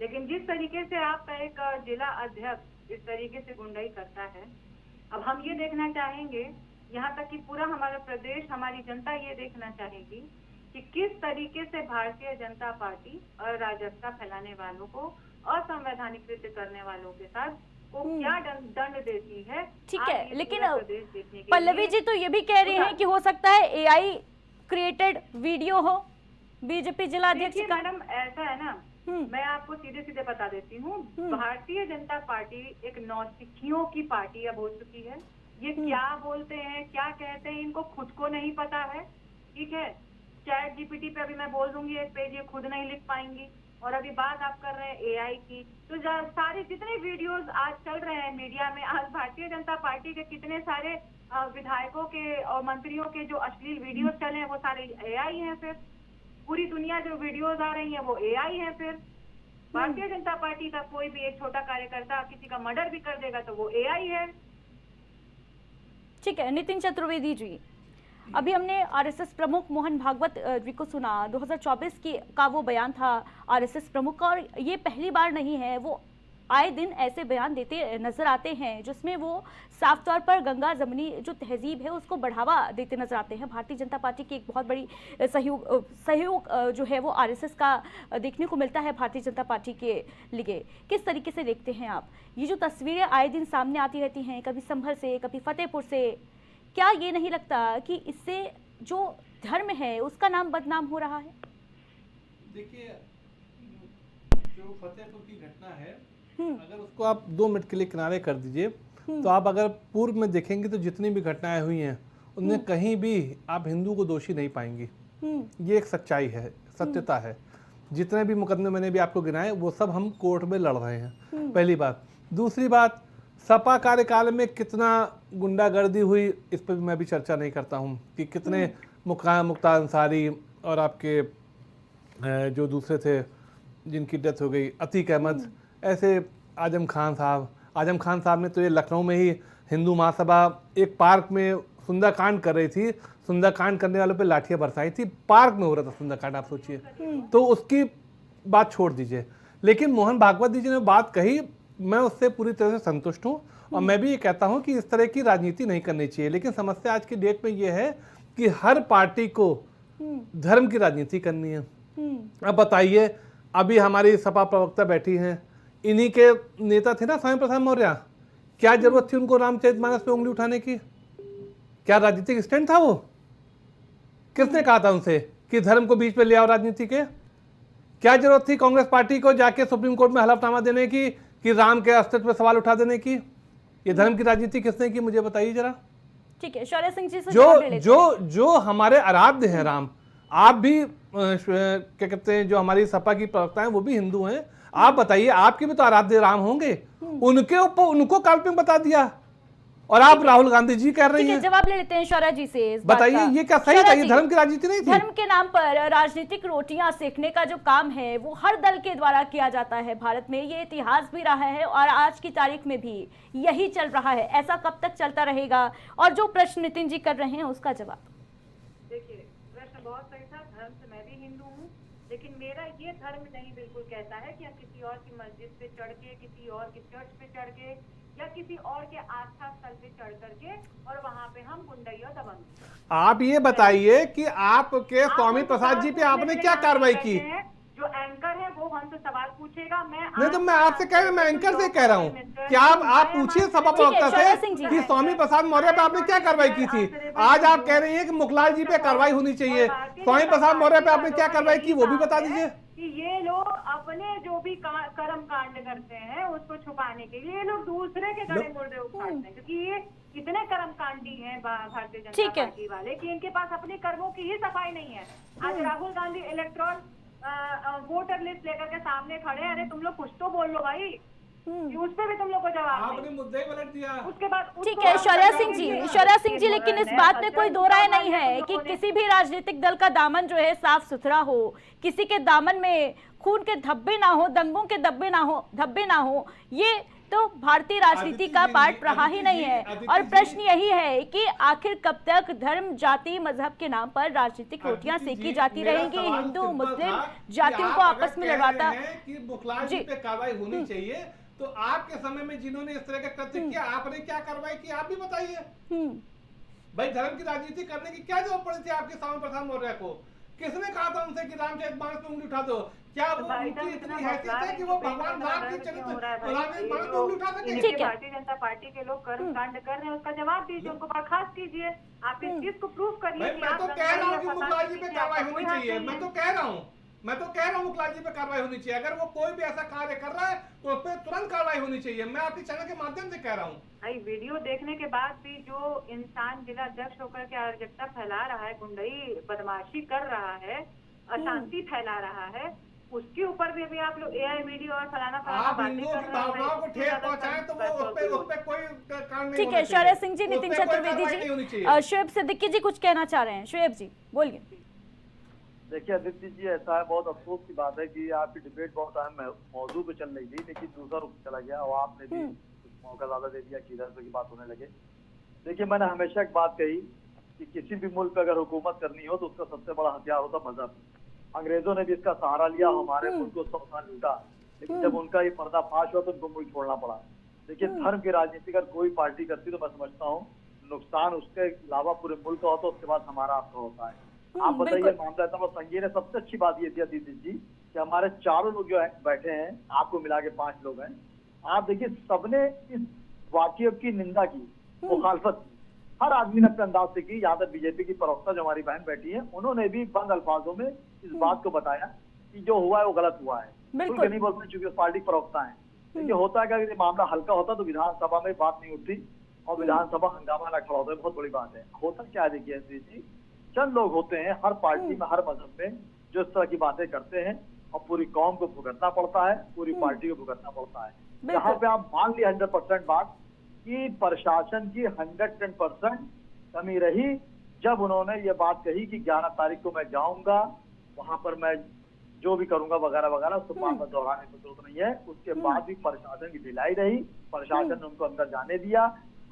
लेकिन जिस तरीके से आपका एक जिला अध्यक्ष इस तरीके से गुंडाई करता है, अब हम ये देखना चाहेंगे, यहाँ तक कि पूरा हमारा प्रदेश, हमारी जनता ये देखना चाहेगी कि किस तरीके से भारतीय जनता पार्टी अराजकता फैलाने वालों को, असंवैधानिक कृत्य करने वालों के साथ को क्या दंड देती है। ठीक है, लेकिन पल्लवी जी तो ये भी कह रहे हैं कि हो सकता है एआई क्रिएटेड वीडियो हो बीजेपी जिला अध्यक्ष का। मैडम ऐसा है ना, मैं आपको सीधे सीधे बता देती हूँ, भारतीय जनता पार्टी एक नौसिखियों की पार्टी अब हो चुकी है। ये क्या बोलते हैं, क्या कहते हैं, इनको खुद को नहीं पता है। ठीक है, चैट जीपीटी पे अभी मैं बोल दूंगी एक पेज, ये खुद नहीं लिख पाएंगी। और अभी बात आप कर रहे हैं एआई की, तो सारे जितने वीडियोस आज चल रहे हैं मीडिया में, आज भारतीय जनता पार्टी के कितने सारे विधायकों के और मंत्रियों के जो अश्लील वीडियोस चले हैं वो सारे एआई हैं। फिर पूरी दुनिया जो वीडियोस आ रही हैं वो एआई हैं। फिर भारतीय जनता पार्टी का कोई भी एक छोटा कार्यकर्ता किसी का मर्डर भी कर देगा तो वो एआई है। ठीक है, नितिन चतुर्वेदी जी, अभी हमने आरएसएस प्रमुख मोहन भागवत जी को सुना, 2024 का वो बयान था आरएसएस प्रमुख का, और ये पहली बार नहीं है, वो आए दिन ऐसे बयान देते नजर आते हैं जिसमें वो साफ तौर पर गंगा जमनी जो तहजीब है उसको बढ़ावा देते नजर आते हैं। भारतीय जनता पार्टी की एक बहुत बड़ी सहयोग जो है वो आरएसएस का देखने को मिलता है भारतीय जनता पार्टी के लिए। किस तरीके से देखते हैं आप ये जो तस्वीरें आए दिन सामने आती रहती हैं, कभी संभल से, कभी फतेहपुर से, क्या ये नहीं लगता कि इससे जो धर्म है उसका नाम बदनाम हो रहा है? देखिए, जो फतेहपुर की घटना है, अगर उसको आप 2 मिनट के लिए किनारे कर दीजिए, तो आप अगर पूर्व में देखेंगे तो जितनी भी घटनाएं हुई हैं उनमें कहीं भी आप हिंदू को दोषी नहीं पाएंगी। ये एक सच्चाई है, सत्यता है। जितने भी मुकदमे मैंने भी आपको गिनाए वो सब हम कोर्ट में लड़ रहे हैं, पहली बात। दूसरी बात, सपा कार्यकाल में कितना गुंडागर्दी हुई इस पर मैं भी चर्चा नहीं करता हूँ कि कितने मुक्ता अंसारी और आपके जो दूसरे थे जिनकी डेथ हो गई, अतीक अहमद, ऐसे आजम खान साहब ने तो ये लखनऊ में ही हिंदू महासभा एक पार्क में सुंदरकांड कर रही थी, सुंदरकांड करने वालों पे लाठियां बरसाई थी, पार्क में हो रहा था सुंदरकांड, आप सोचिए। तो उसकी बात छोड़ दीजिए, लेकिन मोहन भागवत जी ने बात कही, मैं उससे पूरी तरह से संतुष्ट हूँ और मैं भी ये कहता हूँ कि इस तरह की राजनीति नहीं करनी चाहिए। लेकिन समस्या आज की डेट में ये है कि हर पार्टी को धर्म की राजनीति करनी है। अब बताइए, अभी हमारी सपा प्रवक्ता बैठी हैं, इन्हीं के नेता थे ना स्वामी प्रसाद मौर्य, क्या जरूरत थी उनको रामचरितमानस पे उंगली उठाने की? क्या राजनीतिक स्टैंड था वो? किसने कहा था उनसे कि धर्म को बीच में ले आओ राजनीति के? क्या जरूरत थी कांग्रेस पार्टी को जाके सुप्रीम कोर्ट में हलफनामा देने की कि राम के अस्तित्व पर सवाल उठा देने की? ये धर्म की राजनीति किसने की, मुझे बताइए जरा। ठीक है, शौर्य सिंह जी से जो हमारे आराध्य हैं राम, आप भी क्या कहते हैं, जो हमारी सपा की प्रवक्ता हैं वो भी हिंदू हैं, आप बताइए आपके भी तो आराध्य राम होंगे, उनके ऊपर उनको काल्पनिक बता दिया, और आप राहुल गांधी जी कह रही हैं। जवाब ले लेते हैं शौर्या जी से इस बात बताइए का। ये क्या सही था? ये धर्म की राजनीति नहीं थी? धर्म के नाम पर राजनीतिक रोटियां सेकने का जो काम है वो हर दल के द्वारा किया जाता है भारत में। ये इतिहास भी रहा है और आज की तारीख में भी यही चल रहा है। ऐसा कब तक चलता रहेगा? और जो प्रश्न नितिन जी कर रहे हैं उसका जवाब। देखिए, प्रश्न बहुत सही था। धर्म से मैं भी हिंदू हूँ, लेकिन मेरा ये धर्म नहीं बिल्कुल कहता है कि हम किसी और की मस्जिद पे चढ़ के, किसी और के चर्च पे चढ़ के या किसी और के आस्था स्थल पे चढ़ करके और वहाँ पे हम गुंडई और दबंग। आप ये बताइए कि आपके स्वामी प्रसाद जी पे आपने क्या कार्रवाई की? जो एंकर है वो हमसे सवाल पूछेगा। नहीं तो मैं आपसे कह रहा हूँ, मैं एंकर से कह रहा हूँ, क्या आप पूछिए सभा प्रवक्ता से कि स्वामी प्रसाद मौर्य पे आपने क्या कार्रवाई की थी? आज आप कह रही हैं कि मुखलाल जी पे कार्रवाई होनी चाहिए, स्वामी प्रसाद मौर्य पे आपने क्या कार्रवाई की वो भी बता दीजिए। कि ये लोग अपने जो भी कर्म कांड करते हैं उसको छुपाने के लिए ये लोग दूसरे के गले मुर्दे उखाड़ते हैं, क्योंकि ये इतने कर्म कांडी हैं भारतीय जनता पार्टी वाले कि इनके पास अपने कर्मों की ही सफाई नहीं है। आज Rahul Gandhi electoral voter list लेकर के सामने खड़े हैं। अरे तुम लोग कुछ तो बोल लो भाई, उस पे भी तुम लोग को जवाब आपने मुद्दे पलट दिया। उसके बाद ठीक है शौर्या सिंह जी, लेकिन इस बात में कोई दो राय नहीं है कि किसी भी राजनीतिक दल का दामन जो है साफ सुथरा हो, किसी के दामन में खून के धब्बे ना हो, दंगों के धब्बे ना हो। ये तो भारतीय राजनीति का पार्ट रहा ही नहीं है। और प्रश्न यही है कि आखिर कब तक धर्म, जाति, मजहब के नाम पर राजनीतिक रोटियां सेकी जाती रहेंगी? हिंदू मुस्लिम जातियों को आपस में लड़वाता कि मुखलाल जी पे कार्रवाई होनी चाहिए, तो आपके समय में जिन्होंने इस तरह का कृत्य किया आपने क्या कार्रवाई की आप भी बताइए। भाई धर्म की राजनीति करने की क्या जरूरत पड़ी थी आपके स्वामी प्रसाद मौर्य को? किसने कहा था उनसे कि रामचरितमानस पे उंगली उठा दो? क्या उनकी इतनी हैसियत है कि वो भगवान राम के चरित्र रामचरितमानस पे उंगली उठा सके? भारतीय जनता पार्टी के लोग कर्म कांड कर रहे हैं, उसका जवाब दीजिए, उनको बर्खास्त कीजिए। आप इस चीज को प्रूव करिए। मैं तो कह रहा हूँ कि मुखलाल जी पे कार्रवाई होनी चाहिए। मैं तो कह रहा हूँ मुखलाल जी पे कार्रवाई होनी चाहिए। अगर वो कोई भी ऐसा कार्य कर रहा है तो उस पर तुरंत कार्रवाई होनी चाहिए। मैं आपके चैनल के माध्यम से कह रहा हूँ। वीडियो देखने के बाद भी जो इंसान जिला अध्यक्ष होकर के अराजकता फैला रहा है, गुंडई बदमाशी कर रहा है, अशांति फैला रहा है, उसके ऊपर भी अभी आप लोग एआई वीडियो और फलाना बातें कर रहे हैं। ठीक है शौर्या सिंह जी, नितिन चतुर्वेदी जी, शुएब सिद्दीकी जी कुछ कहना चाह रहे हैं। शुएब जी बोलिए। देखिए आदित्य जी, ऐसा है, बहुत अफसोस की बात है कि आपकी डिबेट बहुत अहम मौजू पे चल रही थी, लेकिन दूसरा रुख चला गया और आपने भी मौका ज्यादा दे दिया कि इधर से की बात होने लगे। देखिए, मैंने हमेशा एक बात कही कि किसी भी मुल्क पे अगर हुकूमत करनी हो तो उसका सबसे बड़ा हथियार होता मजहब। अंग्रेजों ने भी इसका सहारा लिया, हमारे मुल्क को 100 साल लूटा, लेकिन जब उनका ये पर्दाफाश हुआ तो उनको मुल्क छोड़ना पड़ा। देखिए, धर्म की राजनीति अगर कोई पार्टी करती तो मैं समझता हूँ नुकसान उसके अलावा पूरे मुल्क का होता, उसके बाद हमारा आपका होता है। आप बताइए, मामला इतना बड़ा संगीन है। सबसे अच्छी बात ये थी आदित्य जी कि हमारे चारों लोग जो है बैठे हैं, आपको मिला के 5 लोग हैं। आप देखिए, सबने इस वाकये की निंदा की, मुखालफत की, हर आदमी ने अपने अंदाज से की। यहाँ तक बीजेपी की प्रवक्ता जो हमारी बहन बैठी है, उन्होंने भी बंद अल्फाजों में इस बात को बताया कि जो हुआ है वो गलत हुआ है। बिल्कुल नहीं बोलते चूंकि पार्टी प्रवक्ता है। देखिए, होता है कि अगर ये मामला हल्का होता तो विधानसभा में बात नहीं उठती और विधानसभा हंगामा न खड़ा होता है। बहुत बड़ी बात है। होता क्या है, देखिए जी, चंद लोग होते हैं हर पार्टी में, हर मजहब में, जो इस तरह की बातें करते हैं और पूरी कौम को भुगतना पड़ता है, पूरी पार्टी को भुगतना पड़ता है। यहाँ पे आप मान ली 100% बात कि प्रशासन की 110% कमी रही जब उन्होंने ये बात कही कि 11 तारीख को मैं जाऊंगा, वहां पर मैं जो भी करूंगा वगैरह वगैरह, उसको बार बार दोहराने की जरूरत नहीं है। उसके बाद भी प्रशासन की ढिलाई रही, प्रशासन ने उनको अंदर जाने दिया।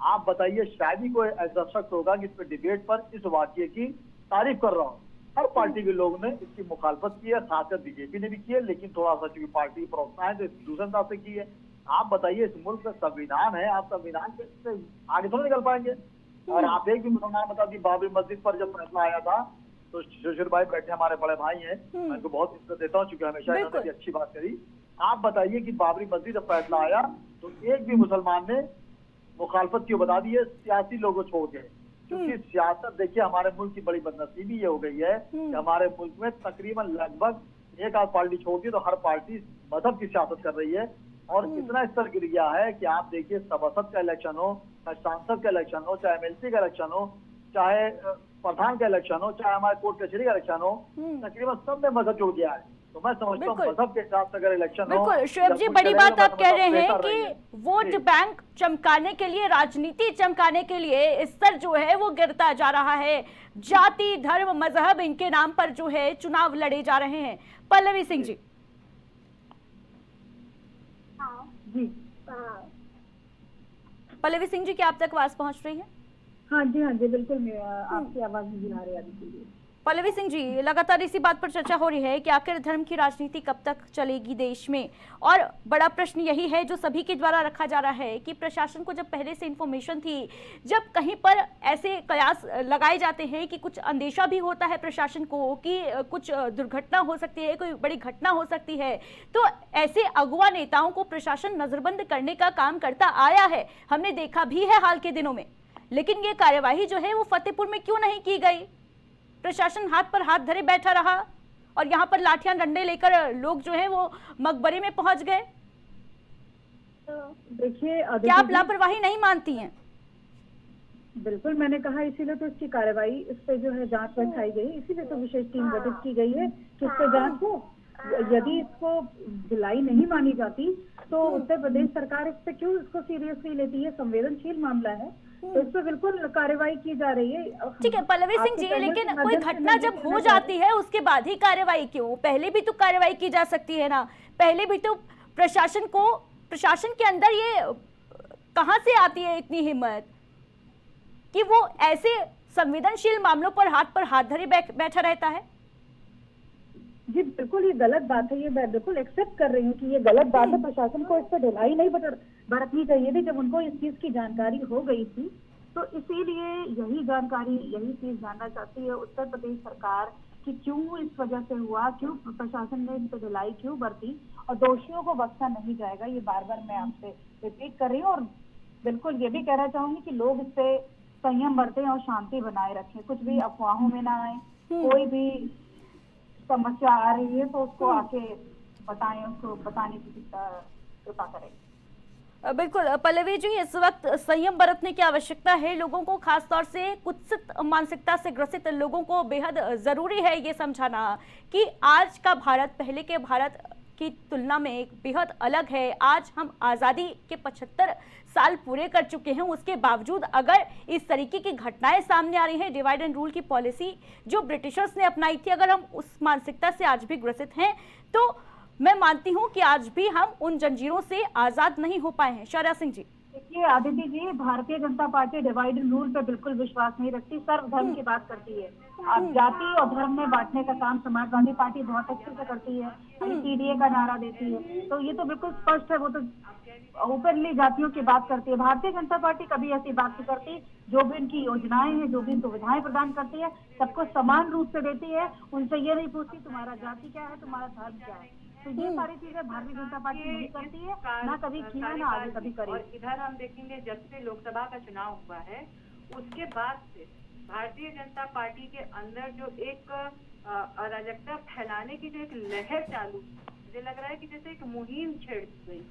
आप बताइए, शायद ही कोई ऐसा शख्स होगा कि इस पे डिबेट पर इस वाकये की तारीफ कर रहा हूँ। हर पार्टी के लोग ने इसकी मुखालफत की है, खासकर बीजेपी ने भी की है, लेकिन थोड़ा सा चूंकि पार्टी प्रवक्ता है तो दूसरे अंदाज से की है। आप बताइए, इस मुल्क का संविधान है, आप संविधान से आगे थोड़ा निकल पाएंगे। और आप एक भी मुसलमान बता दी, बाबरी मस्जिद पर जब फैसला आया था तो शिशिर भाई बैठे हमारे बड़े भाई हैं, मैं उनको बहुत इज्जत देता हूँ, चूंकि हमेशा इन्होंने भी अच्छी बात करी। आप बताइए कि बाबरी मस्जिद जब फैसला आया तो एक भी मुसलमान ने मुखालफत क्यों बता दी है, सियासी लोगों छोड़ के? क्योंकि सियासत, देखिए, हमारे मुल्क की बड़ी बदनसीबी ये हो गई है कि हमारे मुल्क में तकरीबन लगभग एक आध पार्टी छोड़ती है तो हर पार्टी मजहब की सियासत कर रही है। और इतना स्तर गिर गया है कि आप देखिए, सभासद का इलेक्शन हो, चाहे सांसद का इलेक्शन हो, चाहे एमएलसी का इलेक्शन हो, चाहे प्रधान का इलेक्शन हो, चाहे हमारे कोर्ट कचहरी का इलेक्शन हो, तकरीबन सब में मजहब जुड़ गया है। तो मैं समझता हूँ मजहब के साथ अगर इलेक्शन हो, बिल्कुल शुएब जी, बड़ी बात आप कह रहे हैं कि वोट बैंक चमकाने के लिए, राजनीति चमकाने के लिए स्तर जो है वो गिरता जा रहा है। जाति, धर्म, मजहब इनके नाम पर जो है चुनाव लड़े जा रहे हैं। पल्लवी सिंह जी। जी पल्लवी सिंह जी, क्या आप तक आवाज पहुंच रही है? हाँ जी बिल्कुल, आपकी आवाज नहीं आ रही है। पल्लवी सिंह जी, लगातार इसी बात पर चर्चा हो रही है कि आखिर धर्म की राजनीति कब तक चलेगी देश में, और बड़ा प्रश्न यही है जो सभी के द्वारा रखा जा रहा है कि प्रशासन को जब पहले से इंफॉर्मेशन थी, जब कहीं पर ऐसे कयास लगाए जाते हैं कि कुछ अंदेशा भी होता है प्रशासन को कि कुछ दुर्घटना हो सकती है, कोई बड़ी घटना हो सकती है, तो ऐसे अगुआ नेताओं को प्रशासन नजरबंद करने का काम करता आया है। हमने देखा भी है हाल के दिनों में। लेकिन ये कार्यवाही जो है वो फतेहपुर में क्यों नहीं की गई? प्रशासन हाथ पर हाथ धरे बैठा रहा और यहाँ पर लाठियां डंडे लेकर लोग जो है वो मकबरे में पहुंच गए। देखिए, क्या आप लापरवाही नहीं मानती हैं? बिल्कुल, मैंने कहा इसीलिए तो इसकी कार्रवाई, इस पे जो है जांच बैठाई गई, इसीलिए तो विशेष टीम गठित की गई है कि इस पे जांच हो। यदि इसको ढिलाई नहीं मानी जाती तो उत्तर प्रदेश सरकार इस पे क्यों इसको सीरियसली लेती है? संवेदनशील मामला है, तो इस पे बिल्कुल कार्रवाई की जा रही है। ठीक है पल्लवी सिंह जी, लेकिन कोई घटना जब हो जाती है उसके बाद ही कार्रवाई क्यों? पहले भी तो कार्रवाई की जा सकती है ना। पहले भी तो प्रशासन के अंदर ये कहां से आती है इतनी हिम्मत कि वो ऐसे संवेदनशील मामलों पर हाथ धरे बैठा रहता है? जी बिल्कुल, ये गलत बात है, ये मैं बिल्कुल एक्सेप्ट कर रही हूँ कि ये गलत बात है। प्रशासन को इस पर ढिलाई नहीं बरतनी चाहिए थी जब उनको इस चीज की जानकारी हो गई थी। तो इसीलिए यही चीज जानना चाहती है उत्तर प्रदेश सरकार कि क्यों इस वजह से हुआ, क्यों प्रशासन ने इस पर ढिलाई क्यों बरती, और दोषियों को बख्शा नहीं जाएगा। ये बार बार मैं आपसे रिपीट कर रही हूँ। और बिल्कुल ये भी कहना चाहूंगी कि लोग इस पे संयम बरतें और शांति बनाए रखें, कुछ भी अफवाहों में ना आए। कोई भी समस्या आ रही है तो उसको आके बताएं, उसको बताने की कृपा करें। बिल्कुल पल्लवी जी, इस वक्त संयम बरतने की आवश्यकता है लोगों को, खासतौर से कुत्सित मानसिकता से ग्रसित लोगों को बेहद जरूरी है ये समझाना कि आज का भारत पहले के भारत की तुलना में बेहद अलग है। आज हम आज़ादी के 75 साल पूरे कर चुके हैं, उसके बावजूद अगर इस तरीके की घटनाएं सामने आ रही हैं, डिवाइड एंड रूल की पॉलिसी जो ब्रिटिशर्स ने अपनाई थी, अगर हम उस मानसिकता से आज भी ग्रसित हैं तो मैं मानती हूं कि आज भी हम उन जंजीरों से आजाद नहीं हो पाए हैं। शौर्या सिंह जी। देखिए Aditya ji, Bharatiya Janata party divide and rule पर बिल्कुल विश्वास नहीं रखती, सर्वधर्म की बात करती है। अब जाति और धर्म में बांटने का काम समाजवादी पार्टी बहुत अच्छे से करती है, सीडीए का नारा देती है, तो ये तो बिल्कुल स्पष्ट है। वो तो ओपनली जातियों की बात करती है। भारतीय जनता पार्टी कभी ऐसी बात नहीं करती। जो भी उनकी योजनाएं हैं, जो भी सुविधाएं प्रदान करती है, सबको समान रूप से देती है। उनसे ये नहीं पूछती तुम्हारा जाति क्या है, तुम्हारा धर्म क्या है। तो ये सारी चीजें भारतीय जनता पार्टी नहीं करती है, ना कभी किया ना आगे कभी करेगी। और इधर हम देखेंगे जब से लोकसभा का चुनाव हुआ है उसके बाद से भारतीय जनता पार्टी के अंदर जो एक अराजकता फैलाने की जो एक लहर चालू, मुझे लग रहा है कि जैसे एक मुहिम छेड़ दी गई।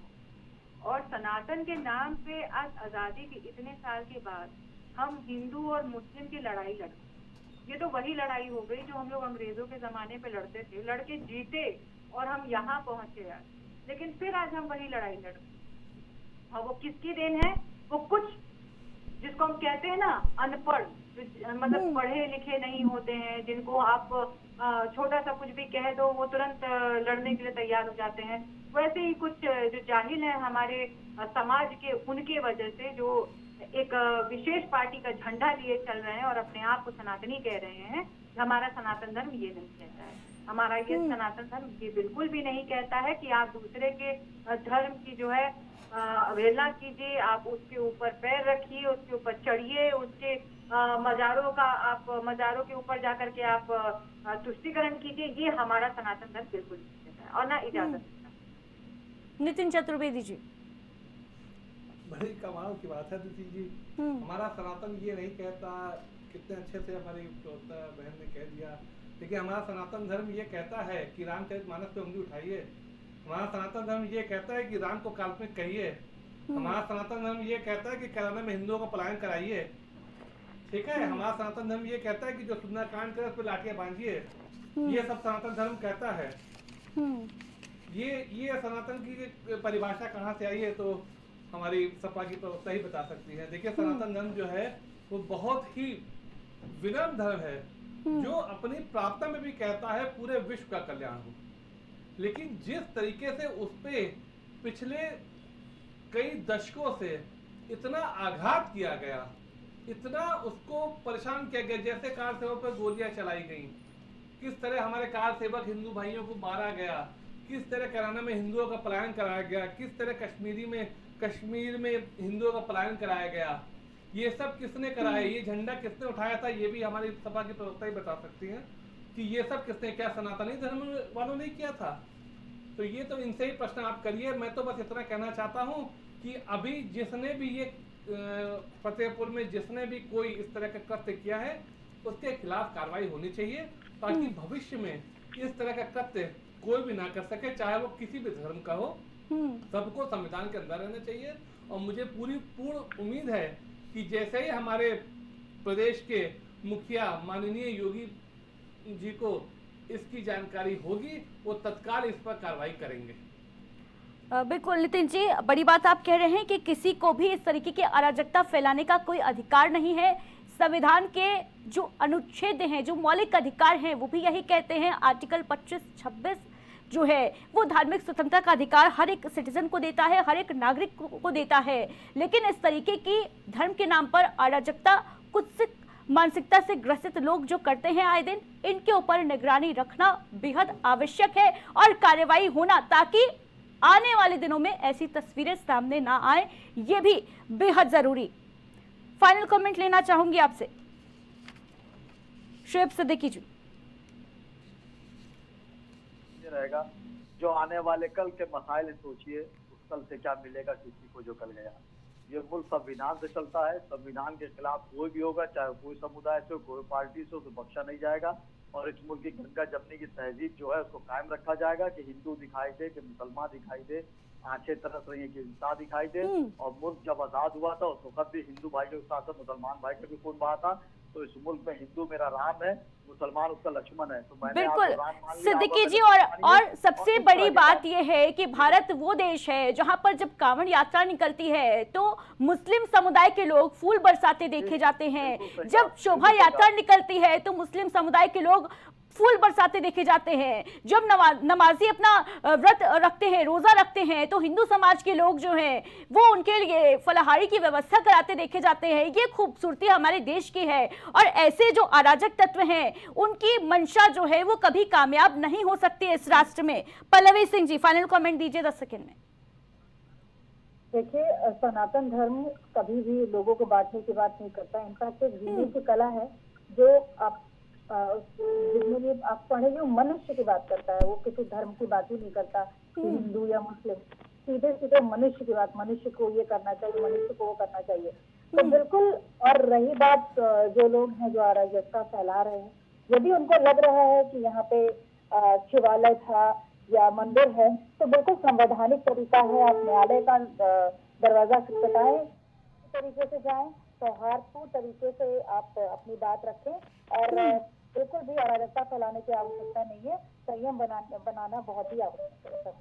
और सनातन के नाम पे आज आजादी के इतने साल के बाद हम हिंदू और मुस्लिम की लड़ाई लड़ते। ये तो वही लड़ाई हो गई जो हम लोग अंग्रेजों के जमाने पे लड़ते थे, लड़के जीते और हम यहाँ पहुंचे आज। लेकिन फिर आज हम वही लड़ाई लड़ रहे। और वो किसकी देन है? वो कुछ जिसको हम कहते हैं ना अनपढ़, मतलब पढ़े लिखे नहीं होते हैं, जिनको आप छोटा सा कुछ भी कह दो वो तुरंत लड़ने के लिए तैयार हो जाते हैं। वैसे ही कुछ जो जाहिल है हमारे समाज के, उनके वजह से जो एक विशेष पार्टी का झंडा लिए चल रहे हैं और अपने आप को सनातनी कह रहे हैं। हमारा सनातन धर्म ये नहीं कहता है, हमारा ये सनातन धर्म ये बिल्कुल भी नहीं कहता है कि आप दूसरे के धर्म की जो है अवहेलना कीजिए, आप उसके ऊपर पैर रखिए, उसके ऊपर चढ़िए, उसके मजारों के ऊपर जाकर के आप तुष्टिकरण कीजिए। ये हमारा सनातन धर्म बिल्कुल नहीं कहता है और ना इजाजत देता है। नितिन चतुर्वेदी जी। बड़ी कमाल की बात है दीदी जी, हमारा सनातन ये नहीं कहता। कितने अच्छे से हमारी बहन ने कह दिया। देखिए हमारा सनातन धर्म ये कहता है कि रामचरितमानस पे उंगली उठाइए। हमारा सनातन धर्म ये कहता है कि राम को काल्पनिक कहिए। हमारा सनातन धर्म ये कहता है कि कैराना में हिंदुओं का पलायन कराइए। ठीक है, हमारा सनातन धर्म ये कहता है कि जो सुंदरकांड करे उस पर लाठियां बांधिए। ये सब सनातन धर्म कहता है। ये सनातन की परिभाषा कहाँ से आई है तो हमारी सपा की प्रवक्ता ही बता सकती है। देखिए, सनातन धर्म जो है वो बहुत ही विनम्र धर्म है, जो अपनी प्रार्थना में भी कहता है पूरे विश्व का कल्याण हो। लेकिन जिस तरीके से उस पे पिछले कई दशकों से इतना आघात किया गया, इतना उसको परेशान किया गया, जैसे कार सेवक पर गोलियां चलाई गई, किस तरह हमारे कार सेवक हिंदू भाइयों को मारा गया, किस तरह कराना में हिंदुओं का पलायन कराया गया, किस तरह कश्मीर में हिंदुओं का पलायन कराया गया, ये सब किसने कराया, ये झंडा किसने उठाया था, ये भी हमारी सपा की प्रवक्ता ही बता सकती हैं कि ये सब किसने, क्या सनातनी धर्म वालों ने किया था। तो ये तो इनसे ही प्रश्न आप करिए। मैं तो बस इतना कहना चाहता हूँ कि अभी जिसने भी ये फतेहपुर में जिसने भी कोई इस तरह का कृत्य किया है उसके खिलाफ कार्रवाई होनी चाहिए, ताकि भविष्य में इस तरह का कृत्य कोई भी ना कर सके, चाहे वो किसी भी धर्म का हो। सबको संविधान के अंदर रहना चाहिए। और मुझे पूर्ण उम्मीद है कि जैसे ही हमारे प्रदेश के मुखिया माननीय योगी जी को इसकी जानकारी होगी, वो तत्काल इस पर कार्रवाई करेंगे। बिल्कुल नितिन जी, बड़ी बात आप कह रहे हैं कि किसी को भी इस तरीके की अराजकता फैलाने का कोई अधिकार नहीं है। संविधान के जो अनुच्छेद हैं, जो मौलिक अधिकार हैं, वो भी यही कहते हैं। आर्टिकल 25-26 जो है वो धार्मिक स्वतंत्रता का अधिकार हर एक सिटीजन को देता है, हर एक नागरिक को देता है। लेकिन इस तरीके की धर्म के नाम पर अराजकता कुछ मानसिकता से ग्रसित लोग जो करते हैं आए दिन, इनके ऊपर निगरानी रखना बेहद आवश्यक है और कार्रवाई होना, ताकि आने वाले दिनों में ऐसी तस्वीरें सामने ना आए, ये भी बेहद जरूरी। फाइनल कमेंट लेना चाहूंगी आपसे, शुएब सिद्दीकी जी। ये रहेगा जो आने वाले कल के मसाइल सोचिए, उस कल से क्या मिलेगा किसी को जो कल गया। ये मुल्क संविधान से चलता है, संविधान के खिलाफ कोई भी होगा, चाहे कोई समुदाय से हो, कोई पार्टी से हो, तो बख्शा नहीं जाएगा। और इस मुल्क की गंगा जमने की तहजीब जो है उसको कायम रखा जाएगा, कि हिंदू दिखाई दे, कि मुसलमान दिखाई दे, आंखें तरस रही है कि इंसान दिखाई दे। और मुल्क जब आजाद हुआ था उस वक्त भी हिंदू भाई के साथ मुसलमान भाई का भी खून बहा था। तो इस मुल्क में हिंदू मेरा राम है, मुसलमान उसका लक्ष्मण है। तो मैंने बिल्कुल सिद्दीकी जी, और सबसे बड़ी बात यह है कि भारत वो देश है जहां पर जब कांवड़ यात्रा निकलती है तो मुस्लिम समुदाय के लोग फूल बरसाते देखे जाते हैं। जब शोभा यात्रा निकलती है तो मुस्लिम समुदाय के लोग फूल बरसाते देखे जाते हैं। जब नमाजी अपना व्रत रखते हैं, रोजा रखते हैं, तो हिंदू समाज के लोग जो हैं वो उनके लिए फलाहारी की व्यवस्था कराते देखे जाते हैं। ये खूबसूरती हमारे देश की है। और ऐसे जो अराजक तत्व हैं उनकी मंशा जो है वो कभी कामयाब नहीं हो सकती इस राष्ट्र में। पल्लवी सिंह जी, फाइनल कमेंट दीजिए 10 सेकेंड में। देखिए, सनातन धर्म कभी भी लोगों को बांटने की बात नहीं करता। इनफैक्ट एक जीने की कला है जो आप जिसमें भी आप पढ़ेंगे वो मनुष्य की बात करता है, वो किसी धर्म की बात ही नहीं करता, हिंदू या मुस्लिम। सीधे सीधे मनुष्य की बात, मनुष्य को ये करना चाहिए, मनुष्य को वो करना चाहिए। तो बिल्कुल। और रही बात जो लोग हैं जो अराजकता फैला रहे हैं, यदि उनको लग रहा है कि यहाँ पे शिवालय था या मंदिर है, तो बिल्कुल संवैधानिक तरीका है, आप न्यायालय का दरवाजा खटखटाएं, तरीके से जाएं, सौहार्दपूर्ण तरीके से आप अपनी बात रखें। और बिल्कुल भी अराजकता फैलाने की आवश्यकता नहीं है, संयम बनाना बहुत ही आवश्यक है।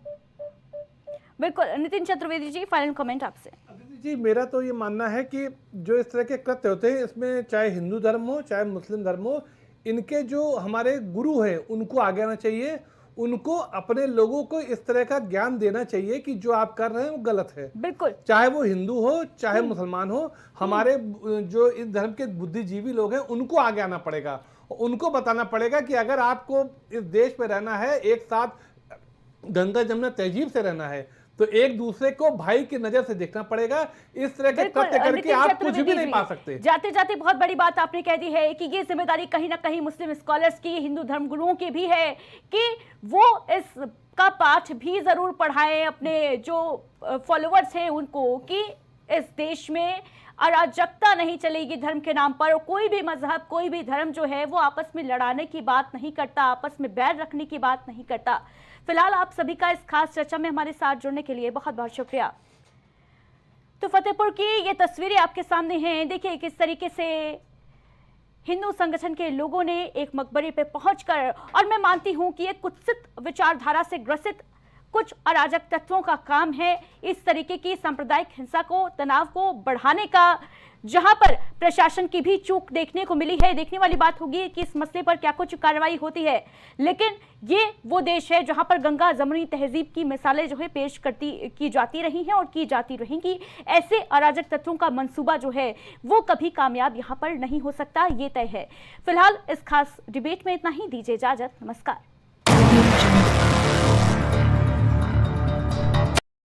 बिल्कुल। नितिन चतुर्वेदी जी, फाइनल कमेंट आपसे। जी, मेरा तो ये मानना है कि जो इस तरह के कृत्य होते हैं, इसमें चाहे हिंदू धर्म हो चाहे मुस्लिम धर्म हो, इनके जो हमारे गुरु हैं उनको आगे आना चाहिए। उनको अपने लोगों को इस तरह का ज्ञान देना चाहिए कि जो आप कर रहे हैं वो गलत है। बिल्कुल। चाहे वो हिंदू हो चाहे मुसलमान हो, हमारे जो इस धर्म के बुद्धिजीवी लोग हैं उनको आगे आना पड़ेगा। उनको बताना पड़ेगा कि अगर आपको इस देश में रहना है, एक साथ गंगा जमुना तहजीब से रहना है, तो एक दूसरे को भाई की नजर से देखना पड़ेगा। इस तरह के कृत्य करके आप कुछ भी नहीं पा सकते। जाते जाते बहुत बड़ी बात आपने कह दी है कि ये जिम्मेदारी कहीं ना कहीं मुस्लिम स्कॉलर्स की, हिंदू धर्म गुरुओं की भी है कि वो इसका पाठ भी जरूर पढ़ाएं अपने जो फॉलोअर्स हैं उनको, कि इस देश में अराजकता नहीं चलेगी धर्म के नाम पर। कोई भी मजहब, कोई भी धर्म जो है वो आपस में लड़ाने की बात नहीं करता, आपस में बैर रखने की बात नहीं करता। फिलहाल आप सभी का इस खास चर्चा में हमारे साथ जुड़ने के लिए बहुत बहुत शुक्रिया। तो फतेहपुर की ये तस्वीरें आपके सामने हैं। देखिए किस तरीके से हिंदू संगठन के लोगों ने एक मकबरे पे पहुंचकर, और मैं मानती हूं कि एक कुत्सित विचारधारा से ग्रसित कुछ अराजक तत्वों का काम है इस तरीके की सांप्रदायिक हिंसा को, तनाव को बढ़ाने का, जहां पर प्रशासन की भी चूक देखने को मिली है। देखने वाली बात होगी कि इस मसले पर क्या कुछ कार्रवाई होती है, लेकिन ये वो देश है जहां पर गंगा जमुनी तहजीब की मिसालें जो है पेश की जाती रही हैं और की जाती रहेंगी। ऐसे अराजक तत्वों का मंसूबा जो है वो कभी कामयाब यहां पर नहीं हो सकता, ये तय है। फिलहाल इस खास डिबेट में इतना ही, दीजिए इजाजत, नमस्कार।